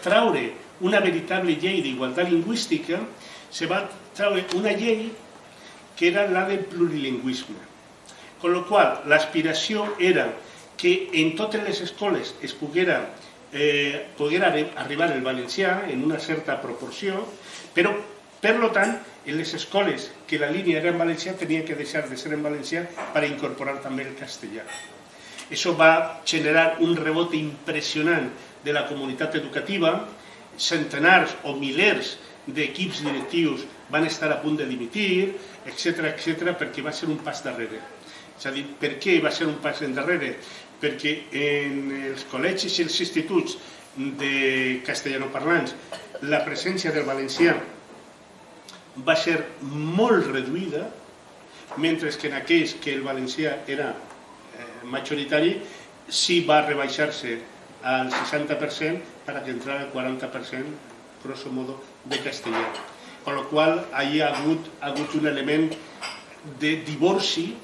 Speaker 2: traure una veritable llei d'igualtat lingüística, se va traure una llei que era la del plurilingüisme. Con lo qual, l'aspiració era que en totes les escoles es poguera arribar el valencià en una certa proporció, però, per tant, en les escoles que la línia era en valencià tenia que deixar de ser en valencià per incorporar també el castellà. Això va generar un rebot impressionant de la comunitat educativa, centenars o milers d'equips directius van estar a punt de dimitir, etc., perquè va ser un pas darrere. És a dir, per què va ser un pas endarrere? Perquè en els col·legis i els instituts de castellanoparlants la presència del valencià va ser molt reduïda, mentre que en aquells que el valencià era majoritari sí va rebaixar-se al 60% per que entrara al 40%, grosso modo, de castellà. Con lo qual, hi ha hagut un element de divorci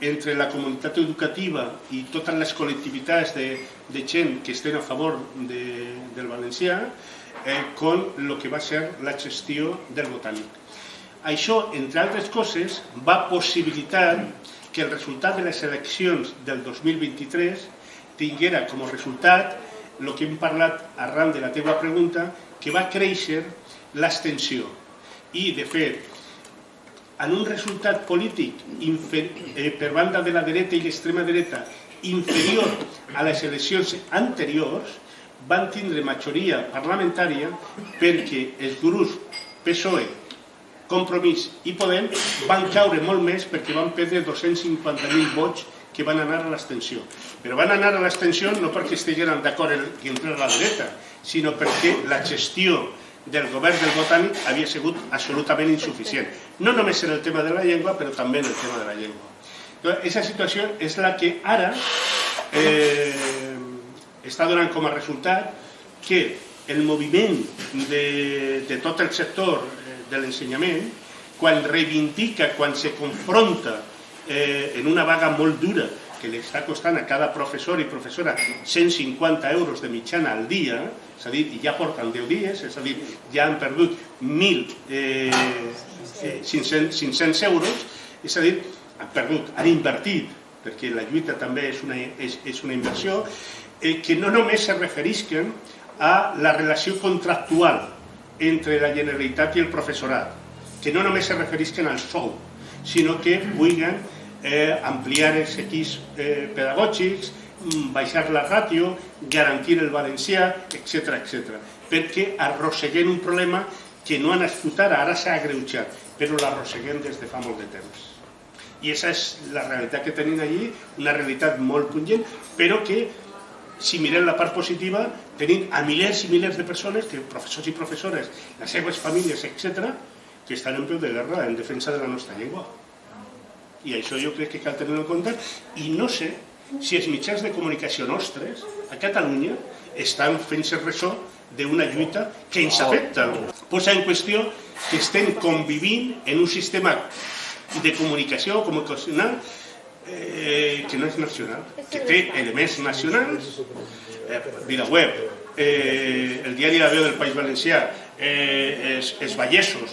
Speaker 2: entre la comunitat educativa i totes les col·lectivitats de gent que estan a favor del valencià con el que va ser la gestió del Botànic. Això, entre altres coses, va possibilitar que el resultat de les eleccions del 2023 tinguera com a resultat el que hem parlat arran de la teva pregunta, que va créixer l'abstenció. I, de fet, en un resultat polític per banda de la dreta i l'extrema dreta inferior a les eleccions anteriors, van tindre majoria parlamentària perquè els grups PSOE, Compromís i Podem van caure molt més perquè van perdre 250.000 vots que van anar a l'abstenció. Però van anar a l'abstenció no perquè estigueren d'acord en entrar a la dreta, sinó perquè la gestió del govern del Botànic havia sigut absolutament insuficient. No només en el tema de la llengua, però també en el tema de la llengua. Aquesta situació és la que ara està donant com a resultat que el moviment de tot el sector de l'ensenyament, quan reivindica, quan se confronta en una vaga molt dura que li està costant a cada professor i professora 150 euros de mitjana al dia, és a dir, i ja porten 10 dies, és a dir, ja han perdut 1.500 euros, és a dir, han invertit, perquè la lluita també és una inversió, que no només se referisquen a la relació contractual entre la Generalitat i el professorat, que no només se referisquen al sou, sinó que vulguin ampliar els equips pedagògics, baixar la ràtio, garantir el valencià, etc. Perquè arrosseguem un problema que no ha nascut ara s'ha agreujat, però l'arrosseguem des de fa molt de temps. I aquesta és la realitat que tenim allí, una realitat molt punyent, però que, si mirem la part positiva, tenim a milers i milers de persones, professors i professores, les seves famílies, etc., que estan en peu de guerra en defensa de la nostra llengua. I això jo crec que cal tenir en compte, i no sé si els mitjans de comunicació nostres a Catalunya estan fent-se ressò d'una lluita que ens afecta. Posa en qüestió que estem convivint en un sistema de comunicació comunicacional que no és nacional, que té elements nacionals, VilaWeb, el diari La Veu del País Valencià, els vallesos,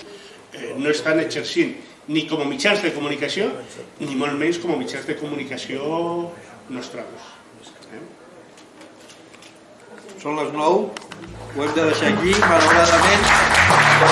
Speaker 2: no estan exercint ni com a mitjans de comunicació, ni molt menys com a mitjans de comunicació nostrals.
Speaker 1: Són les 9, ho hem de deixar aquí, malauradament, però